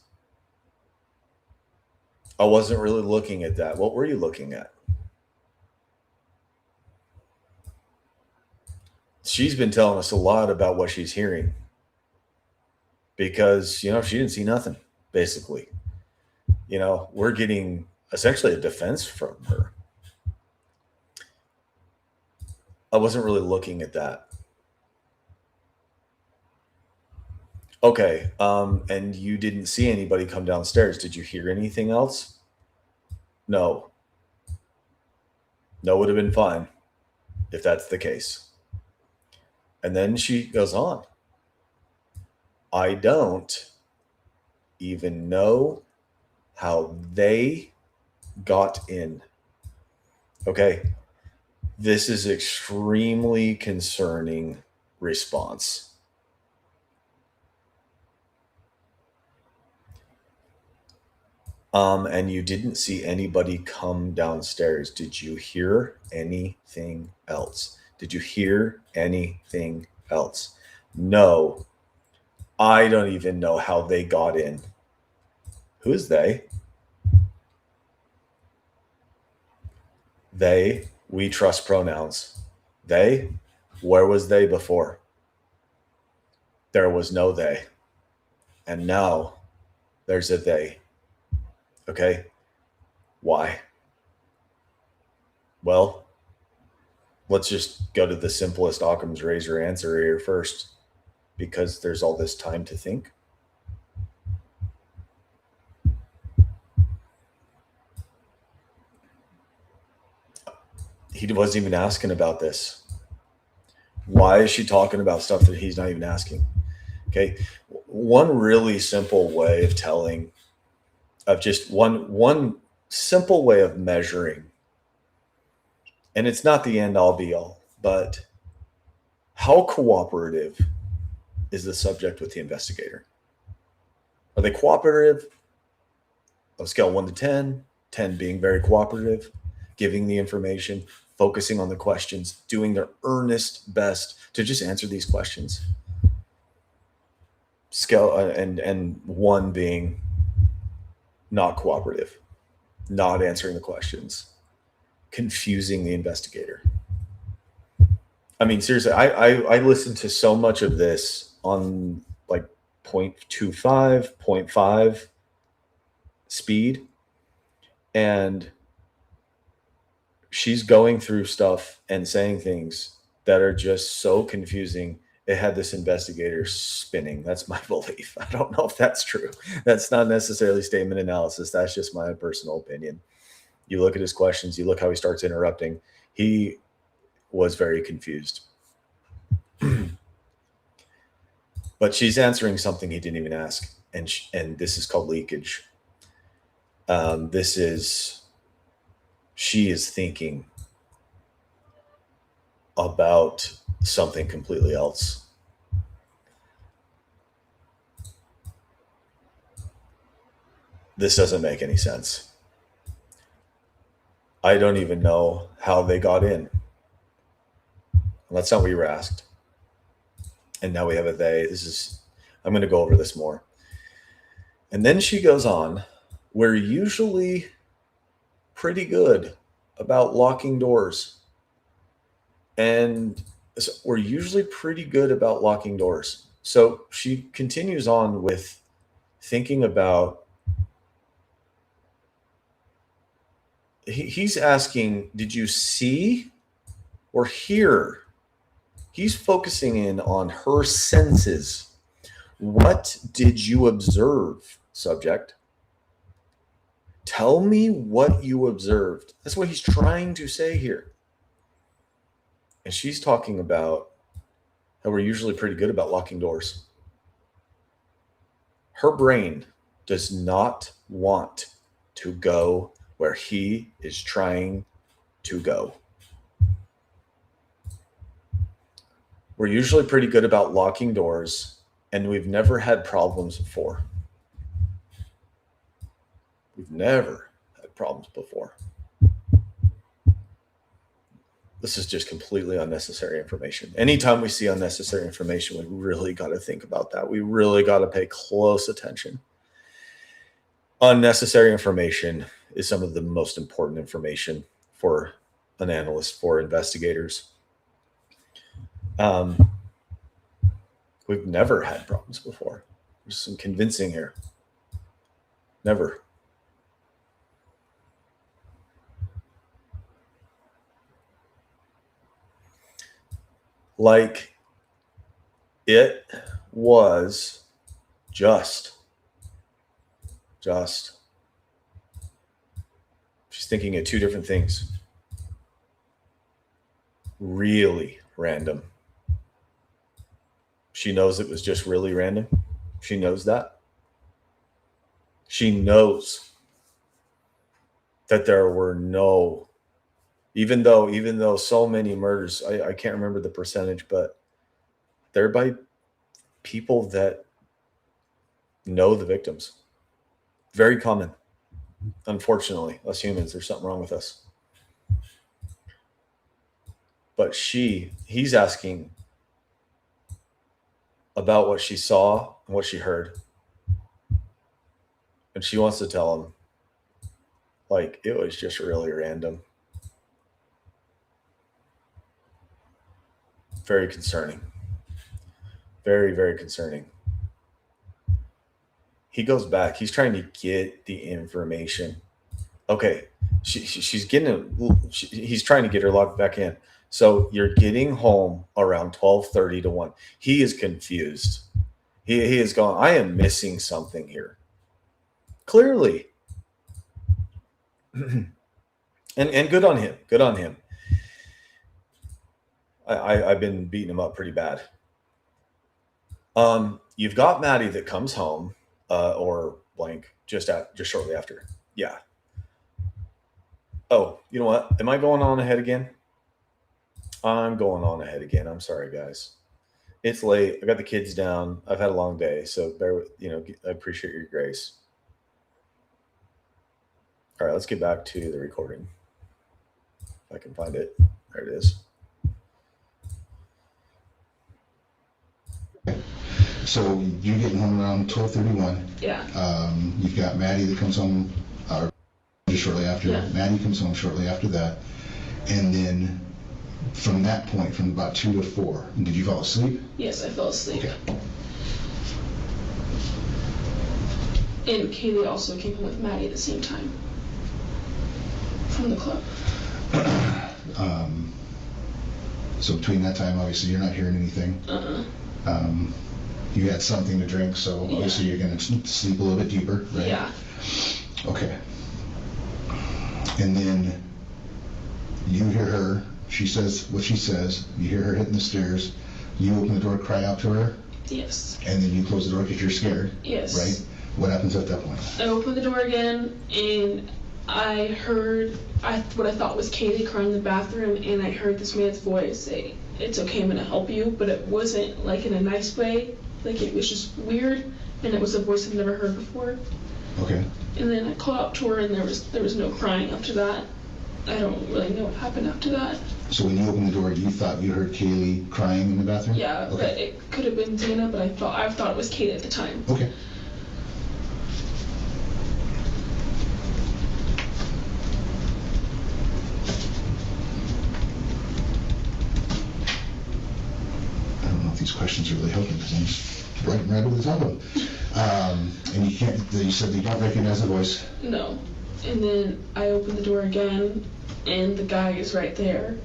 I wasn't really looking at that. What were you looking at? She's been telling us a lot about what she's hearing because, she didn't see nothing, basically. We're getting essentially a defense from her. I wasn't really looking at that. Okay, and you didn't see anybody come downstairs. Did you hear anything else? No. No would have been fine if that's the case. And then she goes on. I don't even know how they got in. Okay, this is extremely concerning response. And you didn't see anybody come downstairs. Did you hear anything else? Did you hear anything else? No. I don't even know how they got in. Who's they? They, we trust pronouns. They, where was they before? There was no they. And now there's a they. Okay. Why? Well, let's just go to the simplest Occam's razor answer here first, because there's all this time to think. He wasn't even asking about this. Why is she talking about stuff that he's not even asking? Okay. One really simple way of telling, of just one simple way of measuring, and it's not the end all be all, but how cooperative is the subject with the investigator? Are they cooperative? On a scale of 1 to 10, 10 being very cooperative, giving the information, focusing on the questions, doing their earnest best to just answer these questions. Scale and 1 being not cooperative, not answering the questions, confusing the investigator. I mean, seriously, I listened to so much of this on like 0.25, 0.5 speed, and she's going through stuff and saying things that are just so confusing. It had this investigator spinning. That's my belief. I don't know if that's true. That's not necessarily statement analysis. That's just my personal opinion. You look at his questions, you look how he starts interrupting. He was very confused. But she's answering something he didn't even ask. And this is called leakage. She is thinking about something completely else. This doesn't make any sense. I don't even know how they got in. That's not what we were asked. And now we have a they. I'm going to go over this more. And then she goes on, we're usually pretty good about locking doors. And so we're usually pretty good about locking doors. So she continues on with thinking about, he's asking, did you see or hear? He's focusing in on her senses. What did you observe, subject? Tell me what you observed. That's what he's trying to say here. And she's talking about how we're usually pretty good about locking doors. Her brain does not want to go where he is trying to go. We're usually pretty good about locking doors, and we've never had problems before. We've never had problems before. This is just completely unnecessary information. Anytime we see unnecessary information, we really got to think about that. We really got to pay close attention. Unnecessary information is some of the most important information for an analyst, for investigators. We've never had problems before. There's some convincing here. Never. Like it was just. She's thinking of two different things. Really random. She knows it was just really random. She knows that. She knows that there were no, even though so many murders, I can't remember the percentage, but they're by people that know the victims. Very common. Unfortunately, us humans, there's something wrong with us. But he's asking about what she saw and what she heard. And she wants to tell him, like, it was just really random. Very concerning. Very, very concerning. He goes back. He's trying to get the information. Okay, she's getting. He's trying to get her locked back in. So you're getting home around 12:30 to 1. He is confused. He is going, I am missing something here. Clearly. And good on him. Good on him. I've been beating him up pretty bad. You've got Maddie that comes home, or blank, just shortly after. Yeah. Oh, you know what? Am I going on ahead again? I'm going on ahead again. I'm sorry, guys. It's late. I got the kids down. I've had a long day, so bear with, I appreciate your grace. All right, let's get back to the recording. If I can find it. There it is. So you're getting home around 12:31. Yeah. You've got Maddie that comes home just shortly after. Yeah. Maddie comes home shortly after that. And then from that point, from about 2 to 4, did you fall asleep? Yes, I fell asleep. Okay. And Kaylee also came home with Maddie at the same time from the club. So between that time, obviously, you're not hearing anything. You had something to drink, so obviously you're going to sleep a little bit deeper, right? Yeah. Okay. And then you hear her, she says what she says, you hear her hitting the stairs, you open the door, cry out to her. Yes. And then you close the door because you're scared. Yes. Right? What happens at that point? I opened the door again, and I heard what I thought was Kaylee crying in the bathroom, and I heard this man's voice say, "It's okay, I'm gonna help you," but it wasn't like in a nice way. Like, it was just weird, and it was a voice I've never heard before. Okay. And then I called out to her, and there was no crying after that. I don't really know what happened after that. So when you opened the door, you thought you heard Kaylee crying in the bathroom? Yeah, okay. But it could have been Dana, but I thought it was Kaylee at the time. Okay. questions are really helping because I'm just right over the top of them. And you said you don't recognize the voice. No. And then I open the door again, and the guy is right there.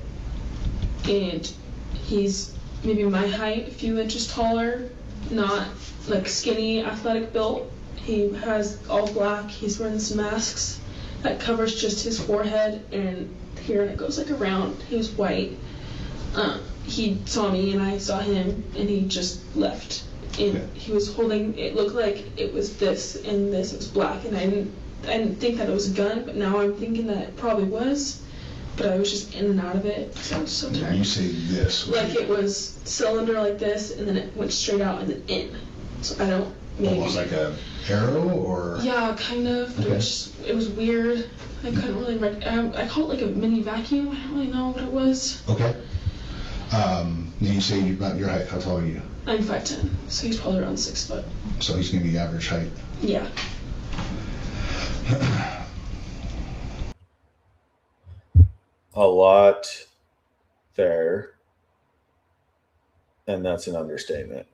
And he's maybe my height, a few inches taller, not like skinny, athletic built. He has all black. He's wearing some masks that covers just his forehead and here, and it goes like around. He was white. He saw me and I saw him, and he just left. And he was holding, it looked like it was this and this. It was black, and I didn't think that it was a gun, but now I'm thinking that it probably was. But I was just in and out of it because I was so tired. You say this. Like it was cylinder like this, and then it went straight out and then in. So I don't. Maybe. Almost like a arrow, or? Yeah, kind of. But Okay. it was weird. I couldn't really. I call it like a mini vacuum. I don't really know what it was. Okay. You say about your height. How tall are you? I'm 5'10", so he's probably around 6 foot. So he's gonna be average height. Yeah. A lot there, and that's an understatement.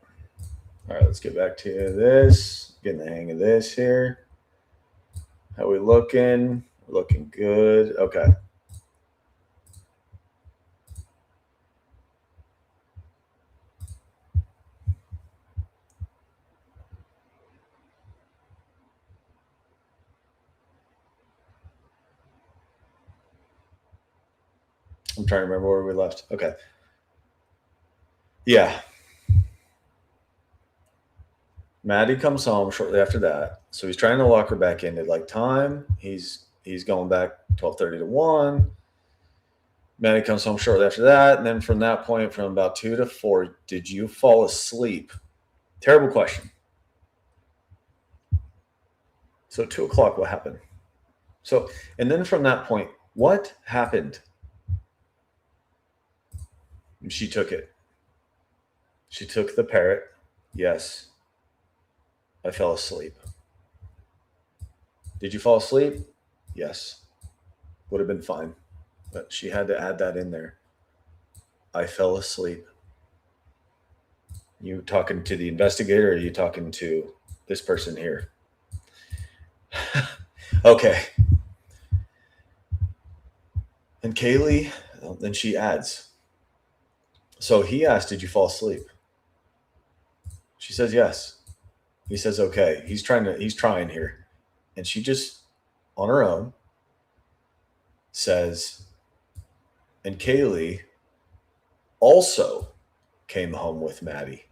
All right, let's get back to this. Getting the hang of this here. How we looking? We're looking good. Okay. I'm trying to remember where we left. Okay. Yeah. Maddie comes home shortly after that. So he's trying to lock her back into like time. He's going back 12:30 to 1. Maddie comes home shortly after that. And then from that point, from about 2 to 4, did you fall asleep? Terrible question. So 2 o'clock, what happened? So, and then from that point, what happened? And she took it. She took the parrot. Yes. I fell asleep. Did you fall asleep? Yes. Would have been fine. But she had to add that in there. I fell asleep. You talking to the investigator, or are you talking to this person here? Okay. And Kaylee, then she adds. So he asked, did you fall asleep? She says yes. He says, okay. He's trying here. And she just, on her own, says, and Kaylee also came home with Maddie.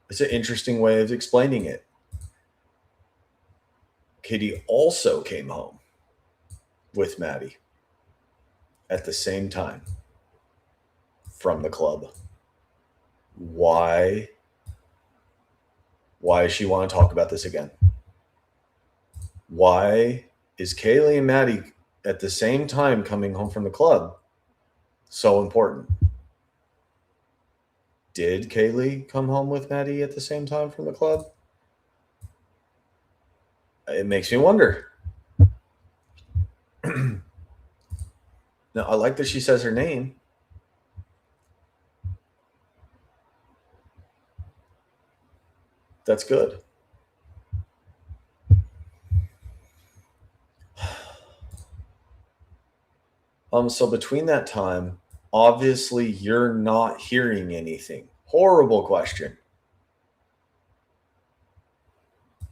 It's an interesting way of explaining it. Katie also came home with Maddie at the same time from the club. Why does she want to talk about this again? Why is Kaylee and Maddie at the same time coming home from the club so important? Did Kaylee come home with Maddie at the same time from the club? It makes me wonder. Now, I like that she says her name. That's good. So between that time, obviously you're not hearing anything. Horrible question.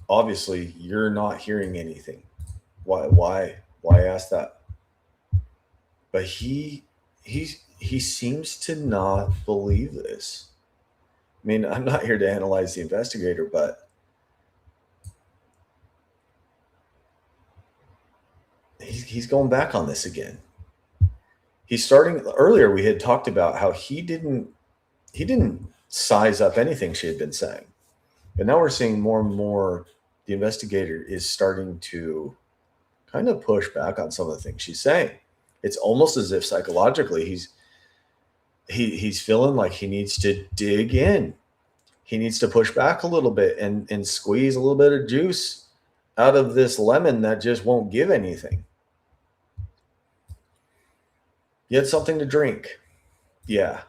Obviously you're not hearing anything. Why ask that? But he seems to not believe this. I mean, I'm not here to analyze the investigator, but he's going back on this again. He's starting earlier. We had talked about how he didn't size up anything she had been saying, but now we're seeing more and more. The investigator is starting to kind of push back on some of the things she's saying. It's almost as if psychologically he's feeling like he needs to dig in. He needs to push back a little bit and squeeze a little bit of juice out of this lemon that just won't give anything. You had something to drink. Yeah.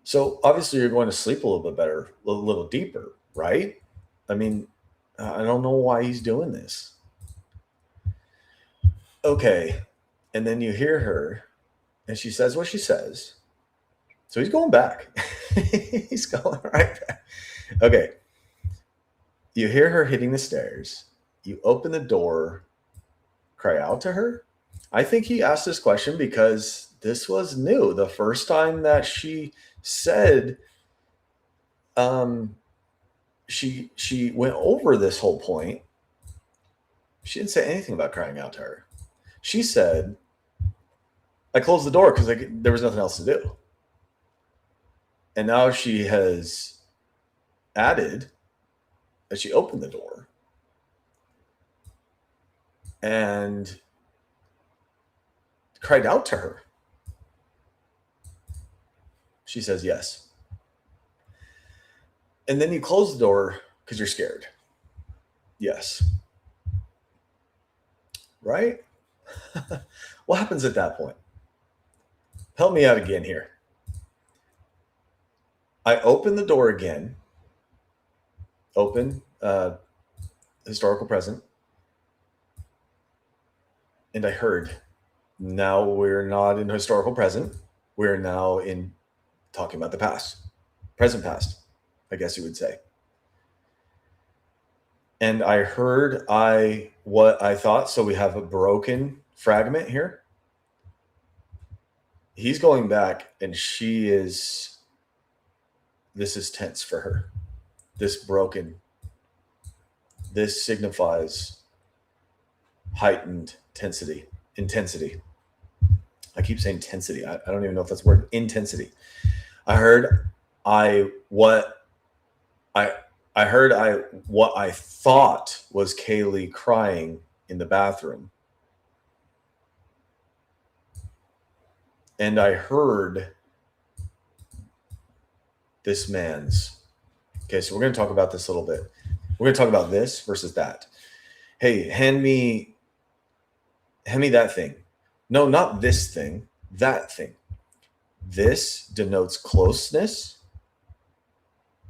So obviously you're going to sleep a little bit better, a little deeper, right? I mean, I don't know why he's doing this. Okay. And then you hear her and she says what she says. So he's going back. He's going right back. Okay. You hear her hitting the stairs. You open the door, cry out to her. I think he asked this question because this was new. The first time that she said, she went over this whole point. She didn't say anything about crying out to her. She said, I closed the door because there was nothing else to do. And now she has added that she opened the door and cried out to her. She says yes. And then you close the door because you're scared. Yes. Right? What happens at that point? Help me out again here. I open the door again. Open, historical present. And I heard, now we're not in historical present. We're now in talking about the past. Present past, I guess you would say. And I heard what I thought. So we have a broken fragment here. He's going back and this is tense for her. This broken. This signifies heightened intensity. I keep saying intensity. I don't even know if that's a word. Intensity. I heard what I thought was Kaylee crying in the bathroom. And I heard this man's. Okay, so we're going to talk about this a little bit. We're going to talk about this versus that. Hey, hand me that thing. No, not this thing, that thing. This denotes closeness,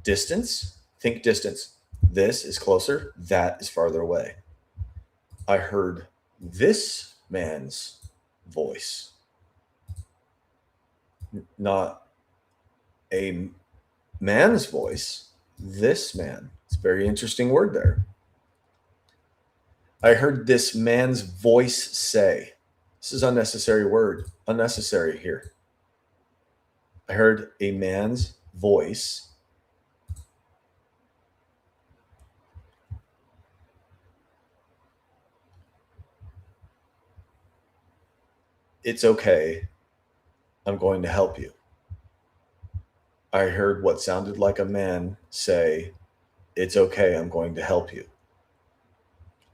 distance. Think distance. This is closer, that is farther away. I heard this man's voice, not a man's voice, this man. It's a very interesting word there. I heard this man's voice say, this is unnecessary word, unnecessary here. I heard a man's voice. It's okay. I'm going to help you. I heard what sounded like a man say, it's okay. I'm going to help you.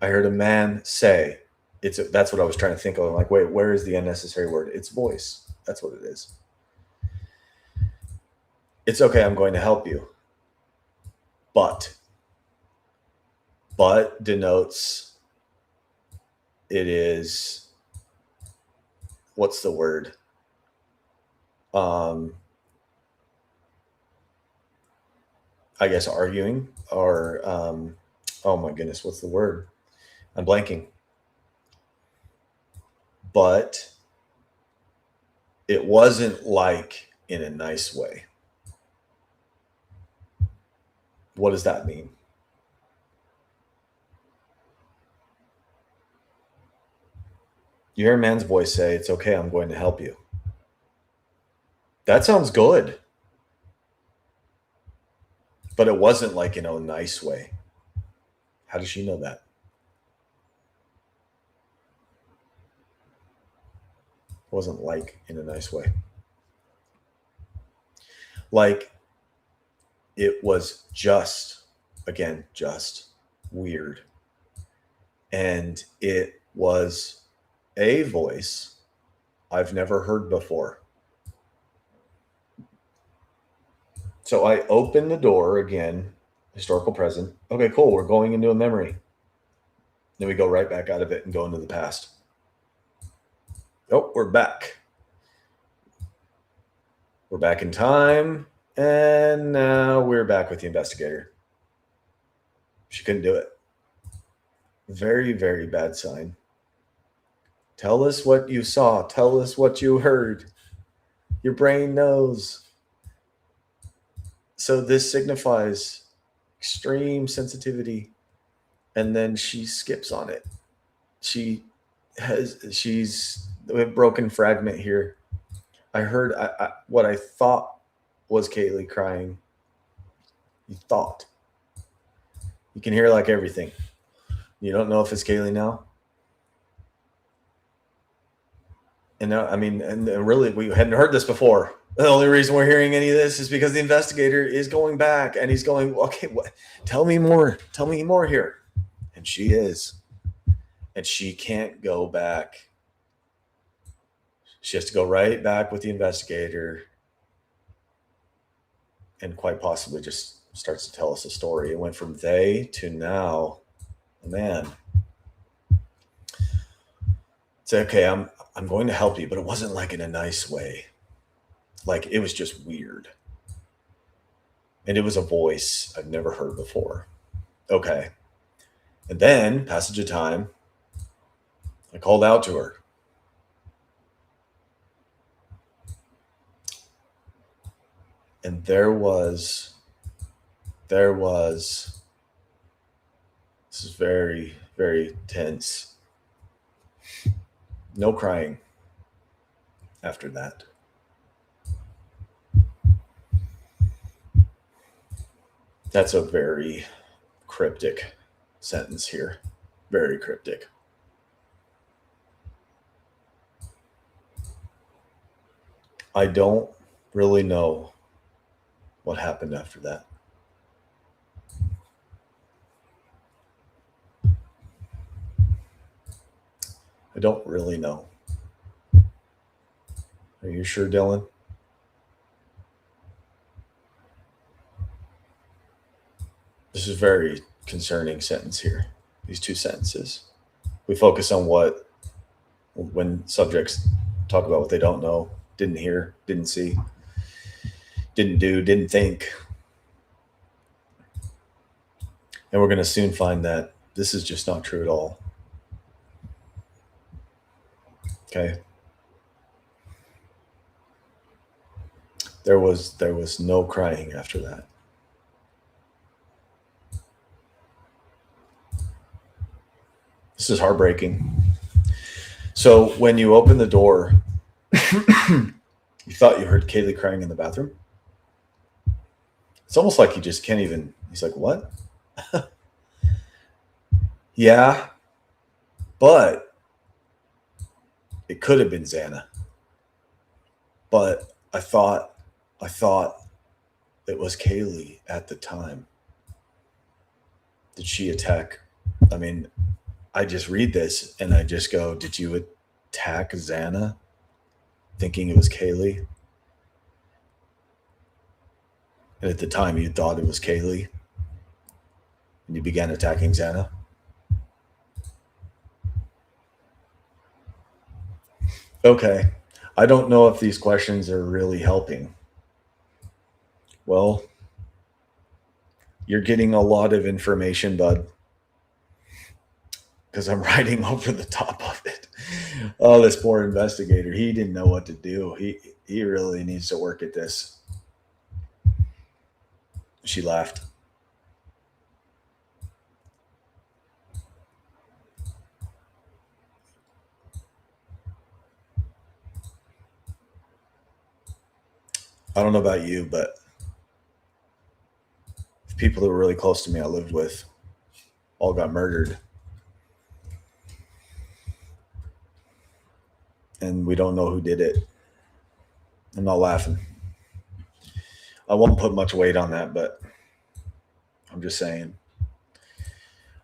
I heard a man say, that's what I was trying to think of. I'm like, wait, where is the unnecessary word? It's voice. That's what it is. It's okay. I'm going to help you. But denotes it is, what's the word? I guess arguing or, oh my goodness, what's the word? I'm blanking. But it wasn't like in a nice way. What does that mean? You hear a man's voice say, it's okay, I'm going to help you. That sounds good. But it wasn't like in a nice way. How does she know that? It wasn't like in a nice way. Like it was just weird. And it was a voice I've never heard before. So I open the door again, historical present. Okay, cool. We're going into a memory. Then we go right back out of it and go into the past. Oh, we're back. We're back in time. And now we're back with the investigator. She couldn't do it. Very, very bad sign. Tell us what you saw. Tell us what you heard. Your brain knows. So this signifies extreme sensitivity. And then she skips on it. She's a broken fragment here. I heard what I thought was Kaylee crying. You thought. You can hear like everything. You don't know if it's Kaylee now. And and really, we hadn't heard this before. The only reason we're hearing any of this is because the investigator is going back and he's going, okay, what? Tell me more. Tell me more here. And she is. And she can't go back. She has to go right back with the investigator and quite possibly just starts to tell us a story. It went from they to now. Man. Say, okay, I'm going to help you, but it wasn't like in a nice way. Like it was just weird. And it was a voice I've never heard before. Okay. And then, passage of time, I called out to her. And there was, this is very, very tense. No crying after that. That's a very cryptic sentence here. Very cryptic. I don't really know what happened after that. I don't really know. Are you sure, Dylan? This is very concerning sentence here. These two sentences. We focus on when subjects talk about what they don't know, didn't hear, didn't see, didn't do, didn't think. And we're going to soon find that this is just not true at all. Okay. There was no crying after that. This is heartbreaking. So when you open the door, you thought you heard Kaylee crying in the bathroom. It's almost like he just can't even, he's like, what? Yeah, but it could have been Xana. But I thought it was Kaylee at the time. Did she attack? I mean, I just read this and I just go, did you attack Xana thinking it was Kaylee? And at the time you thought it was Kaylee and you began attacking Xana? Okay. I don't know if these questions are really helping. Well, you're getting a lot of information, bud, because I'm writing over the top of it. Oh, this poor investigator. He didn't know what to do. He really needs to work at this. She laughed. I don't know about you, but people that were really close to me I lived with all got murdered. And we don't know who did it. I'm not laughing. I won't put much weight on that, but I'm just saying.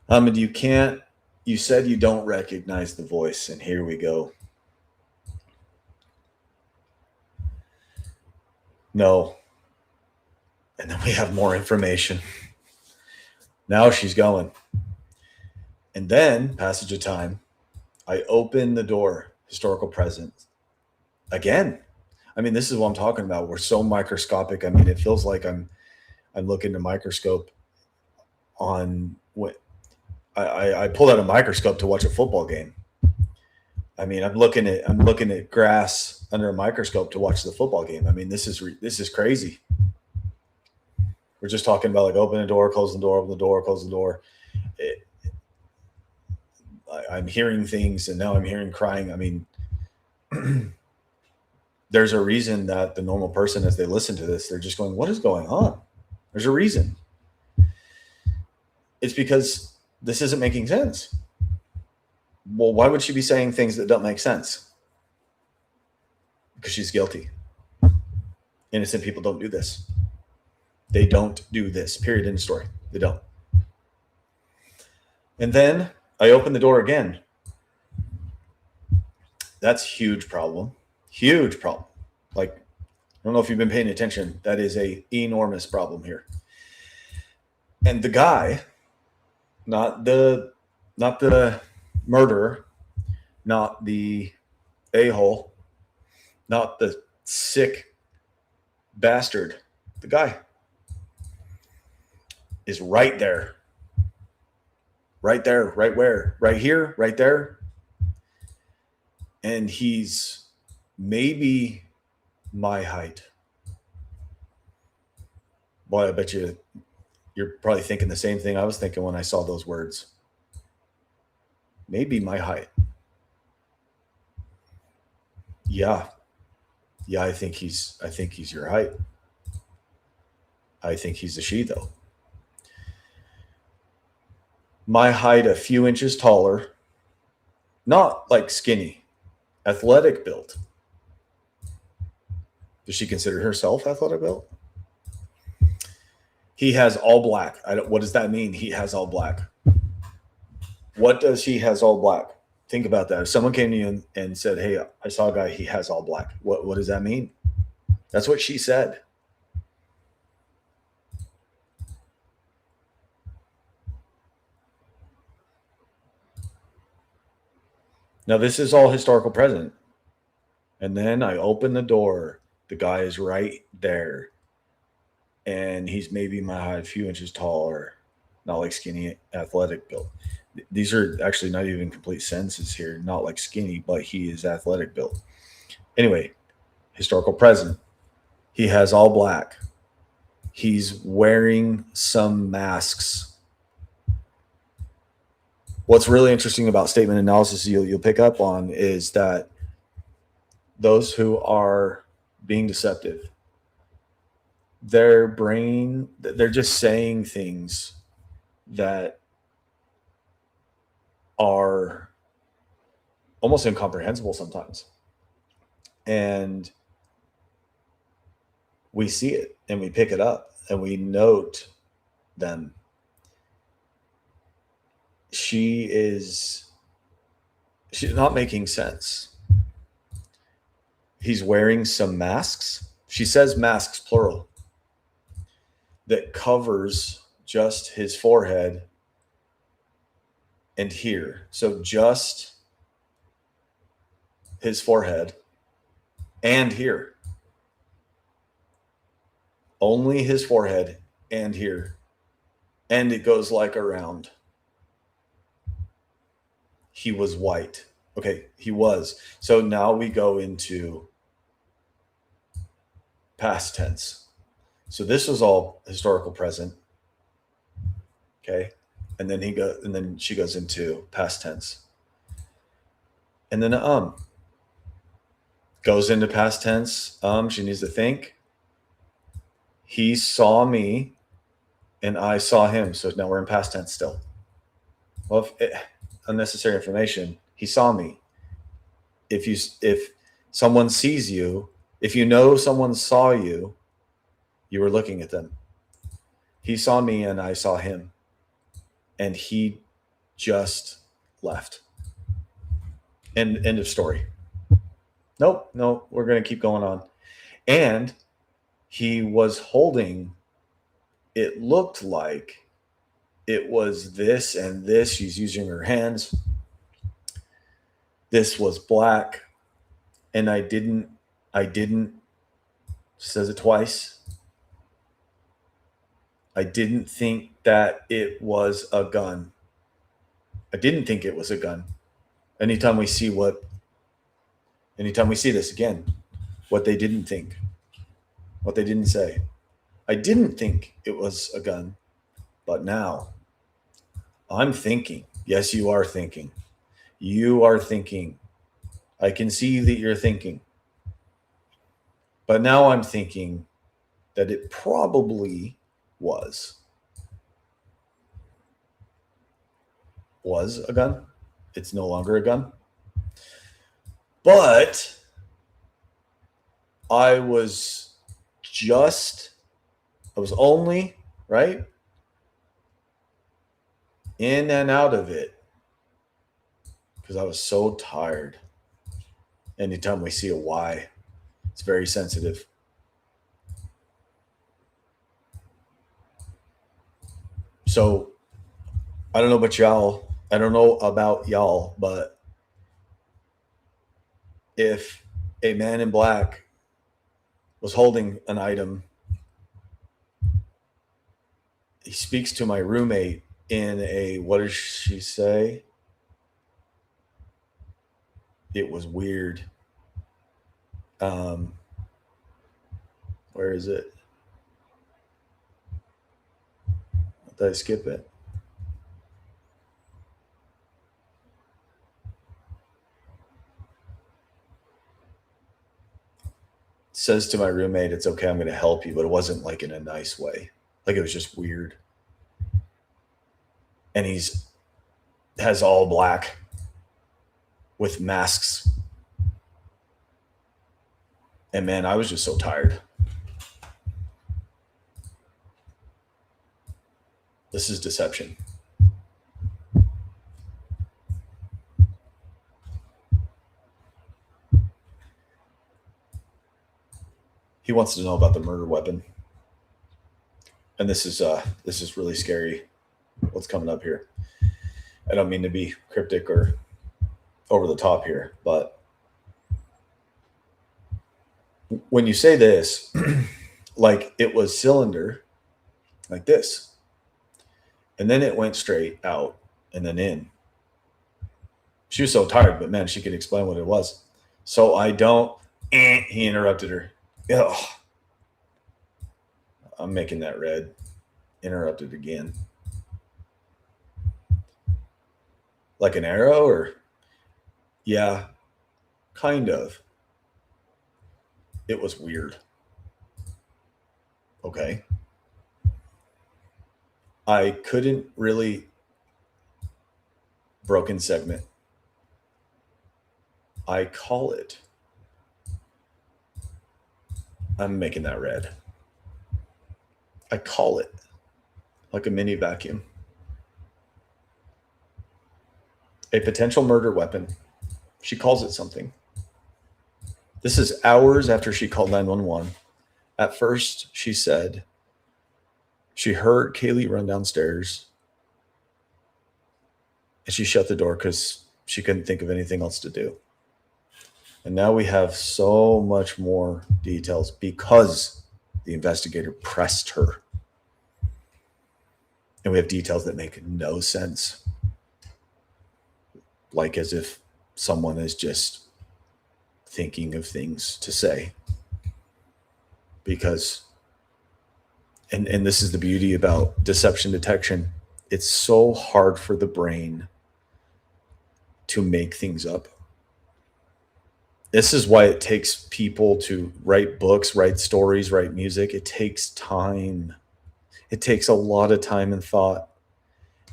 And you said you don't recognize the voice, and here we go. No. And then we have more information. Now she's going. And then, passage of time, I open the door, historical presence. Again, I mean, this is what I'm talking about. We're so microscopic. I mean, it feels like I'm looking at a microscope on what I pulled out a microscope to watch a football game. I mean, I'm looking at grass under a microscope to watch the football game. I mean, this is crazy. We're just talking about like open the door, close the door, open the door, close the door. I'm hearing things, and now I'm hearing crying. I mean, there's a reason that the normal person, as they listen to this, they're just going, what is going on? There's a reason. It's because this isn't making sense. Well, why would she be saying things that don't make sense? Because she's guilty. Innocent people don't do this. They don't do this, period, in the story. They don't. And then I open the door again. That's a huge problem. Huge problem. Like, I don't know if you've been paying attention. That is a enormous problem here. And the guy, not the murderer, not the a-hole, not the sick bastard, the guy is right there. Right there, right where? Right here, right there. And he's maybe my height. Boy, I bet you're probably thinking the same thing I was thinking when I saw those words. Maybe my height. Yeah. Yeah, I think he's your height. I think he's a she, though. My height, a few inches taller, not like skinny, athletic built. Does she consider herself athletic built? He has all black. What does that mean? He has all black. What does he has all black? Think about that. If someone came to you and said, hey, I saw a guy, he has all black. What does that mean? That's what she said. Now, this is all historical present. And then I open the door. The guy is right there. And he's maybe my height, a few inches taller, not like skinny, athletic built. These are actually not even complete sentences here. Not like skinny, but he is athletic built. Anyway, historical present. He has all black. He's wearing some masks. What's really interesting about statement analysis you'll pick up on is that those who are being deceptive, their brain, they're just saying things that are almost incomprehensible sometimes. And we see it and we pick it up and we note them. She's not making sense. He's wearing some masks. She says masks, plural, that covers just his forehead and here. So just his forehead and here. Only his forehead and here. And it goes like around. He was white. Okay, he was. So now we go into past tense. So this was all historical present. Okay. And then she goes into past tense. And then goes into past tense. She needs to think. He saw me and I saw him. So now we're in past tense still. Well, unnecessary information. He saw me. If someone sees you, if you know someone saw you, you were looking at them. He saw me and I saw him. And he just left. End of story. Nope, we're going to keep going on. And he was holding, it looked like it was this and this. She's using her hands. This was black. And I didn't Says it twice. I didn't think that it was a gun. I didn't think it was a gun. Anytime we see this again, what they didn't think, what they didn't say. I didn't think it was a gun, but now I'm thinking. Yes, you are thinking. You are thinking. I can see that you're thinking. But now I'm thinking that it probably was a gun. It's no longer a gun. But I was only, right, in and out of it because I was so tired. Anytime we see a Y, it's very sensitive. So I don't know about y'all. I don't know about y'all, but if a man in black was holding an item, he speaks to my roommate in a, what does she say? It was weird. Where is it? Did I skip it? Says to my roommate, it's okay, I'm going to help you, but it wasn't like in a nice way. Like it was just weird. And has all black with masks. And man, I was just so tired. This is deception. He wants to know about the murder weapon. And this is really scary. What's coming up here? I don't mean to be cryptic or over the top here, but when you say this, like it was cylinder, like this, and then it went straight out and then in. She was so tired, but man, she could explain what it was. So I don't, he interrupted her. Ugh. I'm making that red. Interrupted again. Like an arrow or? Yeah, kind of. It was weird. Okay. I couldn't really. Broken segment. I call it. I'm making that red. I call it like a mini vacuum. A potential murder weapon. She calls it something. This is hours after she called 911. At first, she said she heard Kaylee run downstairs and she shut the door because she couldn't think of anything else to do. And now we have so much more details because the investigator pressed her. And we have details that make no sense. Like as if someone is just thinking of things to say. Because, and this is the beauty about deception detection, it's so hard for the brain to make things up. This is why it takes people to write books, write stories, write music. It takes time. It takes a lot of time and thought.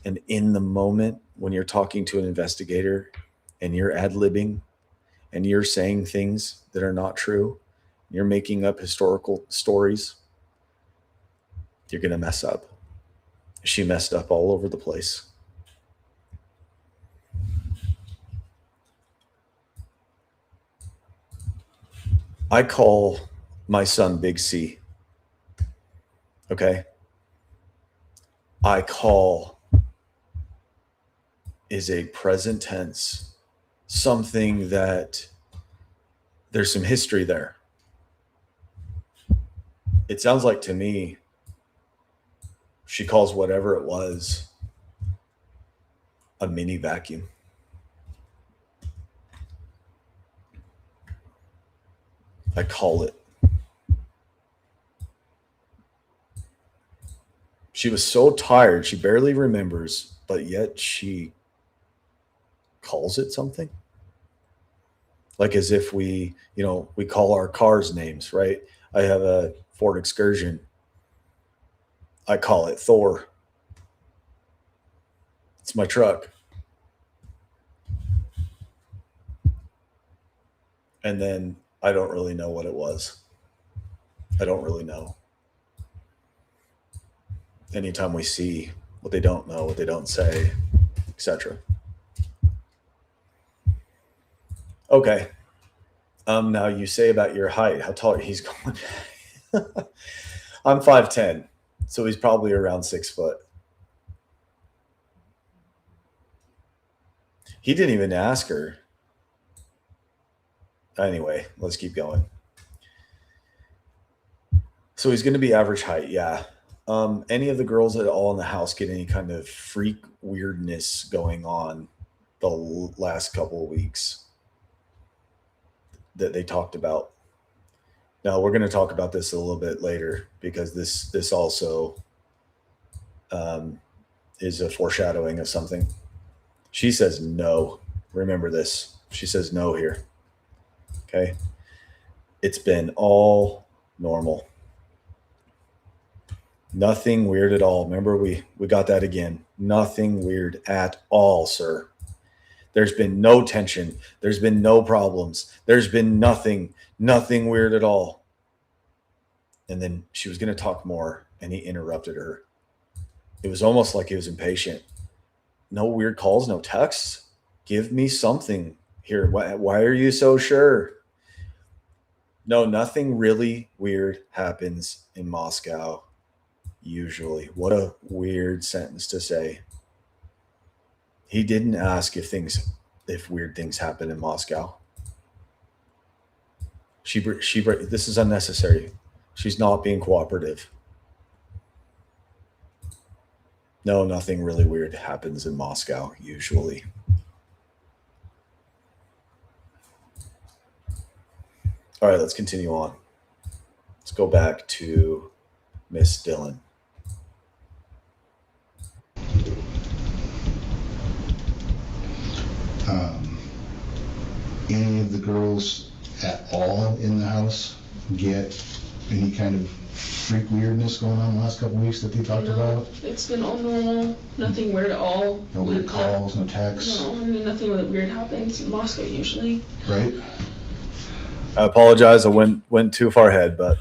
And in the moment when you're talking to an investigator and you're ad-libbing and you're saying things that are not true, you're making up historical stories, you're going to mess up. She messed up all over the place. I call my son Big C. Okay? I call is a present tense, something that there's some history there. it sounds like to me she calls whatever it was a mini vacuum. I call it. She was so tired, she barely remembers, but yet she calls it something. Like as if we call our cars names, right? I have a Ford Excursion. I call it Thor. It's my truck. And then I don't really know what it was. I don't really know. Anytime we see what they don't know, what they don't say, etc. Okay. Now you say about your height. How tall he's going? I'm 5'10", so he's probably around 6 foot. He didn't even ask her. Anyway, let's keep going. So he's going to be average height, yeah. Any of the girls at all in the house get any kind of freak weirdness going on the last couple of weeks that they talked about? Now we're going to talk about this a little bit later because this also is a foreshadowing of something. She says no. Remember this. She says no here. Okay. It's been all normal. Nothing weird at all. Remember, we got that again. Nothing weird at all, sir. There's been no tension. There's been no problems. There's been nothing weird at all. And then she was going to talk more, and he interrupted her. It was almost like he was impatient. No weird calls, no texts. Give me something here. Why are you so sure? No, nothing really weird happens in Moscow. Usually. What a weird sentence to say. He didn't ask if weird things happen in Moscow. This is unnecessary. She's not being cooperative. No, nothing really weird happens in Moscow, usually. All right, let's continue on. Let's go back to Miss Dillon. Any of the girls at all in the house get any kind of freak weirdness going on the last couple of weeks that they talked about? It's been all normal. Nothing weird at all. No weird calls, no texts? No, I mean, nothing really weird happens in Moscow usually. Right? I apologize. I went too far ahead, but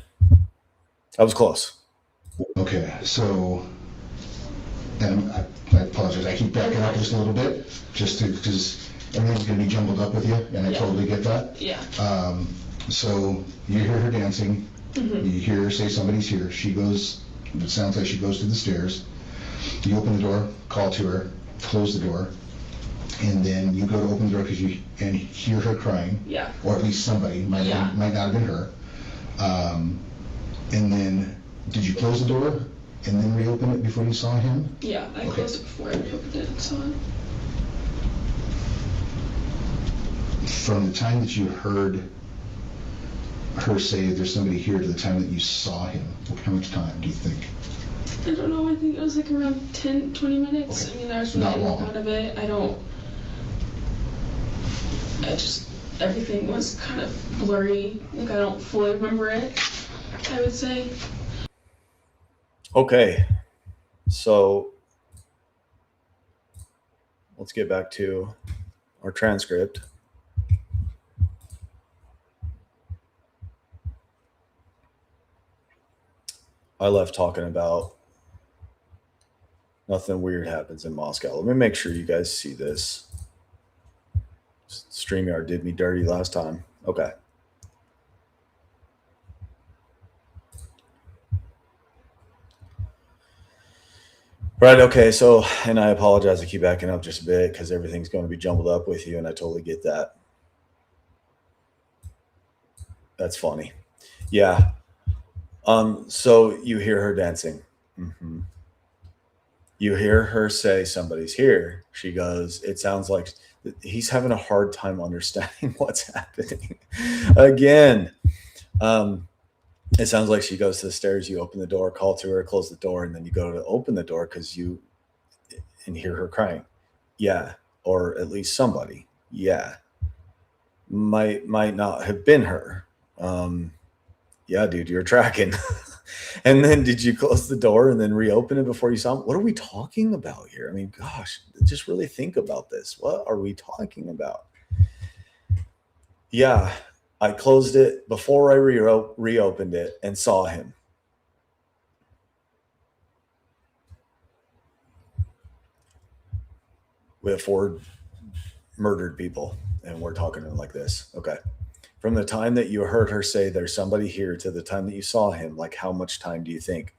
I was close. Okay, so, and I apologize. I keep backing up just a little bit, just because everything's going to be jumbled up with you, and I totally get that. Yeah. So you hear her dancing. Mm-hmm. You hear her say somebody's here. She goes, it sounds like she goes to the stairs. You open the door, call to her, close the door, and then you go to open the door because you hear her crying. Yeah. Or at least somebody, might not have been her. And then, did you close the door and then reopen it before you saw him? Yeah, I closed it before I reopened it and saw him. From the time that you heard her say there's somebody here to the time that you saw him, how much time do you think? I don't know, I think it was like around 10, 20 minutes. Okay. I mean, I was Not really long. out of it. Everything was kind of blurry. Like, I don't fully remember it, I would say. Okay. So let's get back to our transcript. I left talking about nothing weird happens in Moscow. Let me make sure you guys see this. StreamYard did me dirty last time. Okay. Right, okay, so, and I apologize, I keep backing up just a bit because everything's going to be jumbled up with you, and I totally get that. That's funny. Yeah. So you hear her dancing. Mm-hmm. You hear her say, somebody's here. She goes, it sounds like he's having a hard time understanding what's happening. Again, it sounds like she goes to the stairs. You open the door, call to her, close the door, and then you go to open the door and hear her crying. Yeah. Or at least somebody. Yeah. Might not have been her. Yeah, dude, you're tracking. And then did you close the door and then reopen it before you saw him? What are we talking about here? I mean, gosh, just really think about this. What are we talking about? Yeah, I closed it before I reopened it and saw him. We have 4 murdered people, and we're talking to them like this. Okay. From the time that you heard her say there's somebody here to the time that you saw him, like how much time do you think?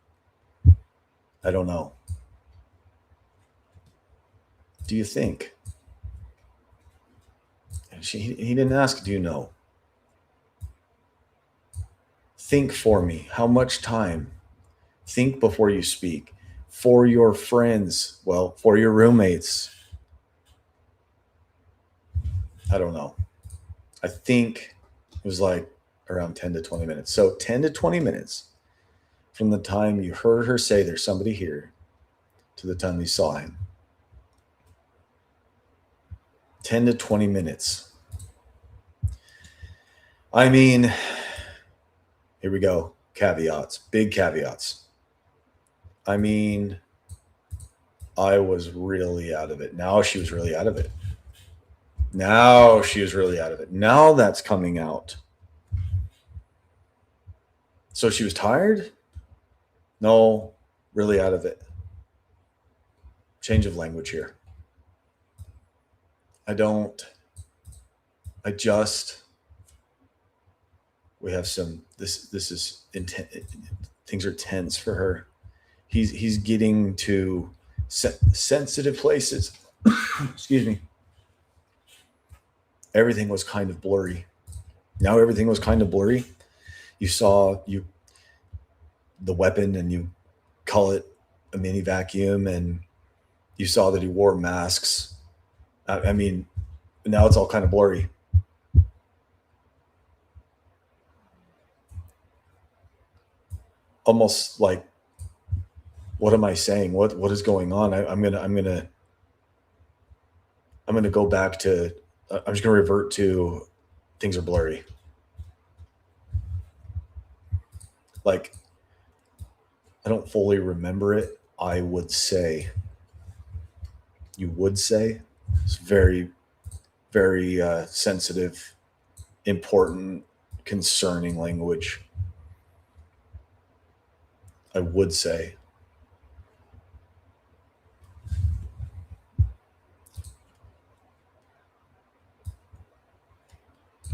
I don't know. Do you think? And he didn't ask, do you know? Think for me. How much time? Think before you speak. For your friends, well, for your roommates. I don't know. I think it was like around 10 to 20 minutes. So 10 to 20 minutes from the time you heard her say there's somebody here to the time you saw him. 10 to 20 minutes. I mean, here we go. Caveats, big caveats. I mean, I was really out of it. Now she was really out of it. Now that's coming out. So she was tired? No, really out of it. Change of language here. We have some, this is intense. Things are tense for her. He's getting to sensitive places. Excuse me. Everything was kind of blurry. Now everything was kind of blurry. You saw the weapon, and you call it a mini vacuum, and you saw that he wore masks. I mean, now it's all kind of blurry. Almost like, what am I saying? What is going on? I'm gonna go back to. I'm just gonna revert to things are blurry. Like, I don't fully remember it. I would say. You would say it's very, very sensitive, important, concerning language. I would say.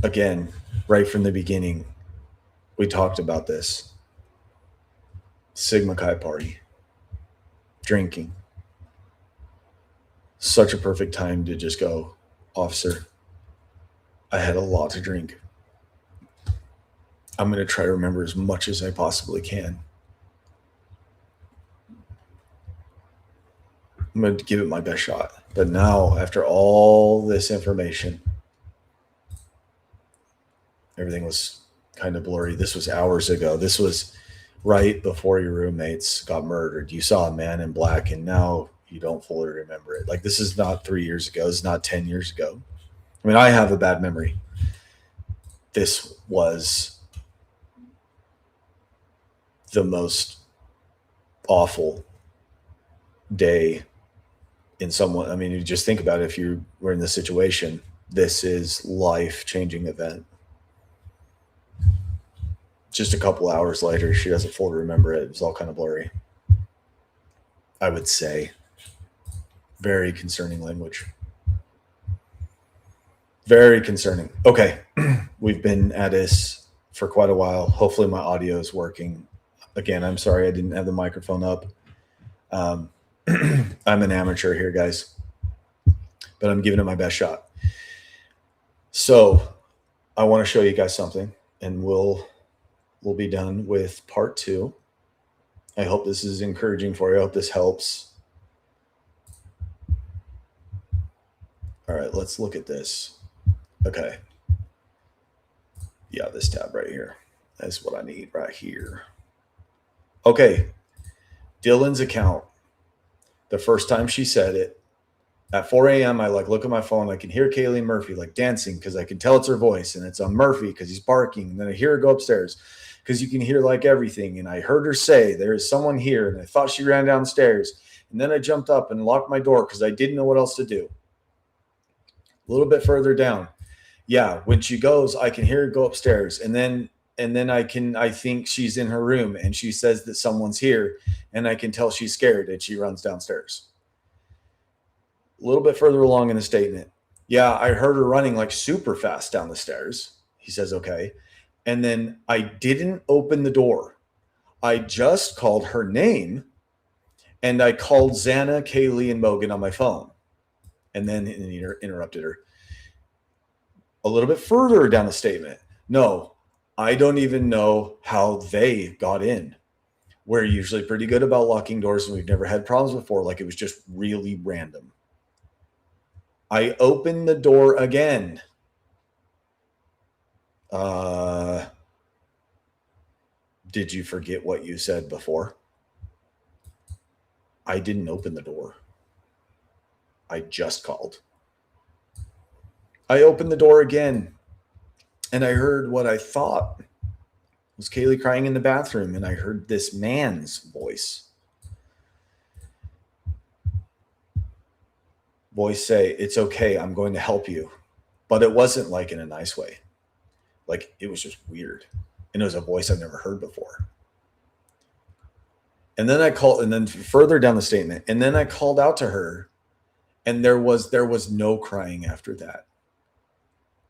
Again, right from the beginning, we talked about this. Sigma Chi party. Drinking. Such a perfect time to just go, officer, I had a lot to drink. I'm going to try to remember as much as I possibly can. I'm going to give it my best shot. But now, after all this information, everything was kind of blurry. This was hours ago. This was right before your roommates got murdered. You saw a man in black, and now you don't fully remember it. Like, this is not 3 years ago. It's not 10 years ago. I mean, I have a bad memory. This was the most awful day in someone. I mean, you just think about it. If you were in this situation, this is life-changing event. Just a couple hours later, she doesn't fully remember it. It was all kind of blurry. I would say very concerning language. Very concerning. Okay. We've been at this for quite a while. Hopefully my audio is working. Again, I'm sorry I didn't have the microphone up. I'm an amateur here, guys, but I'm giving it my best shot. So I want to show you guys something, and we'll we'll be done with part 2. I hope this is encouraging for you. I hope this helps. All right, let's look at this. Okay. Yeah, this tab right here. That's what I need right here. Okay. Dylan's account. The first time she said it, at 4 a.m., I look at my phone. I can hear Kaylee Murphy dancing because I can tell it's her voice, and it's on Murphy because he's barking. And then I hear her go upstairs because you can hear everything. And I heard her say, "There is someone here." And I thought she ran downstairs. And then I jumped up and locked my door because I didn't know what else to do. A little bit further down. Yeah, when she goes, I can hear her go upstairs. And then I think she's in her room and she says that someone's here, and I can tell she's scared and she runs downstairs. A little bit further along in the statement. Yeah, I heard her running super fast down the stairs. He says, okay. And then I didn't open the door. I just called her name, and I called Xana, Kaylee, and Mogan on my phone. And then he interrupted her. A little bit further down the statement. No, I don't even know how they got in. We're usually pretty good about locking doors, and we've never had problems before. It was just really random. I opened the door again. Did you forget what you said before? I didn't open the door. I just called. I opened the door again, and I heard what I thought was Kaylee crying in the bathroom, and I heard this man's voice say, "It's okay, I'm going to help you." But it wasn't in a nice way. It was just weird. And it was a voice I've never heard before. And then I called, and then further down the statement, and then I called out to her, and there was no crying after that.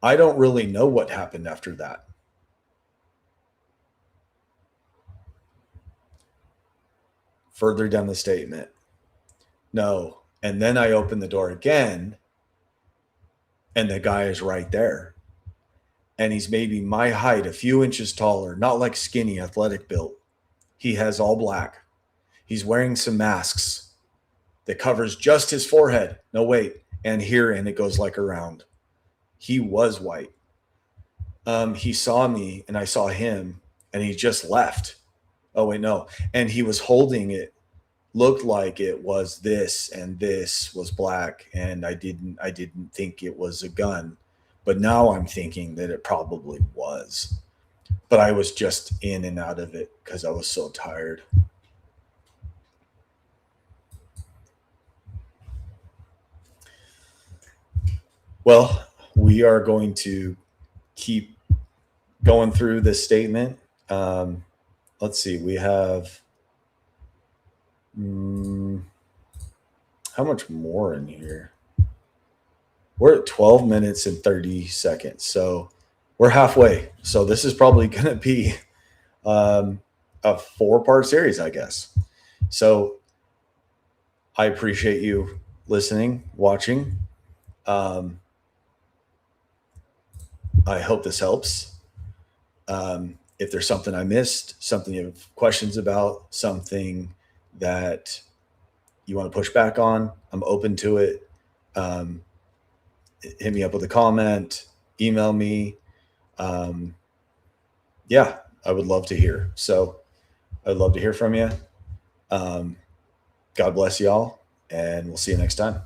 I don't really know what happened after that. Further down the statement. No. And then I opened the door again, and the guy is right there. And he's maybe my height, a few inches taller, not skinny, athletic built. He has all black. He's wearing some masks that covers just his forehead. No, wait. And here, and it goes around. He was white. He saw me, and I saw him, and he just left. Oh, wait, no. And he was holding it. Looked like it was this, and this was black, and I didn't think it was a gun, but now I'm thinking that it probably was. But I was just in and out of it because I was so tired. Well, we are going to keep going through this statement. Let's see, we have how much more in here? We're at 12 minutes and 30 seconds. So we're halfway. So this is probably going to be a 4-part series, I guess. So I appreciate you listening, watching. I hope this helps. If there's something I missed, something you have questions about, something that you want to push back on, I'm open to it. Hit me up with a comment, email me. Yeah, I would love to hear. So I'd love to hear from you. God bless y'all, and we'll see you next time.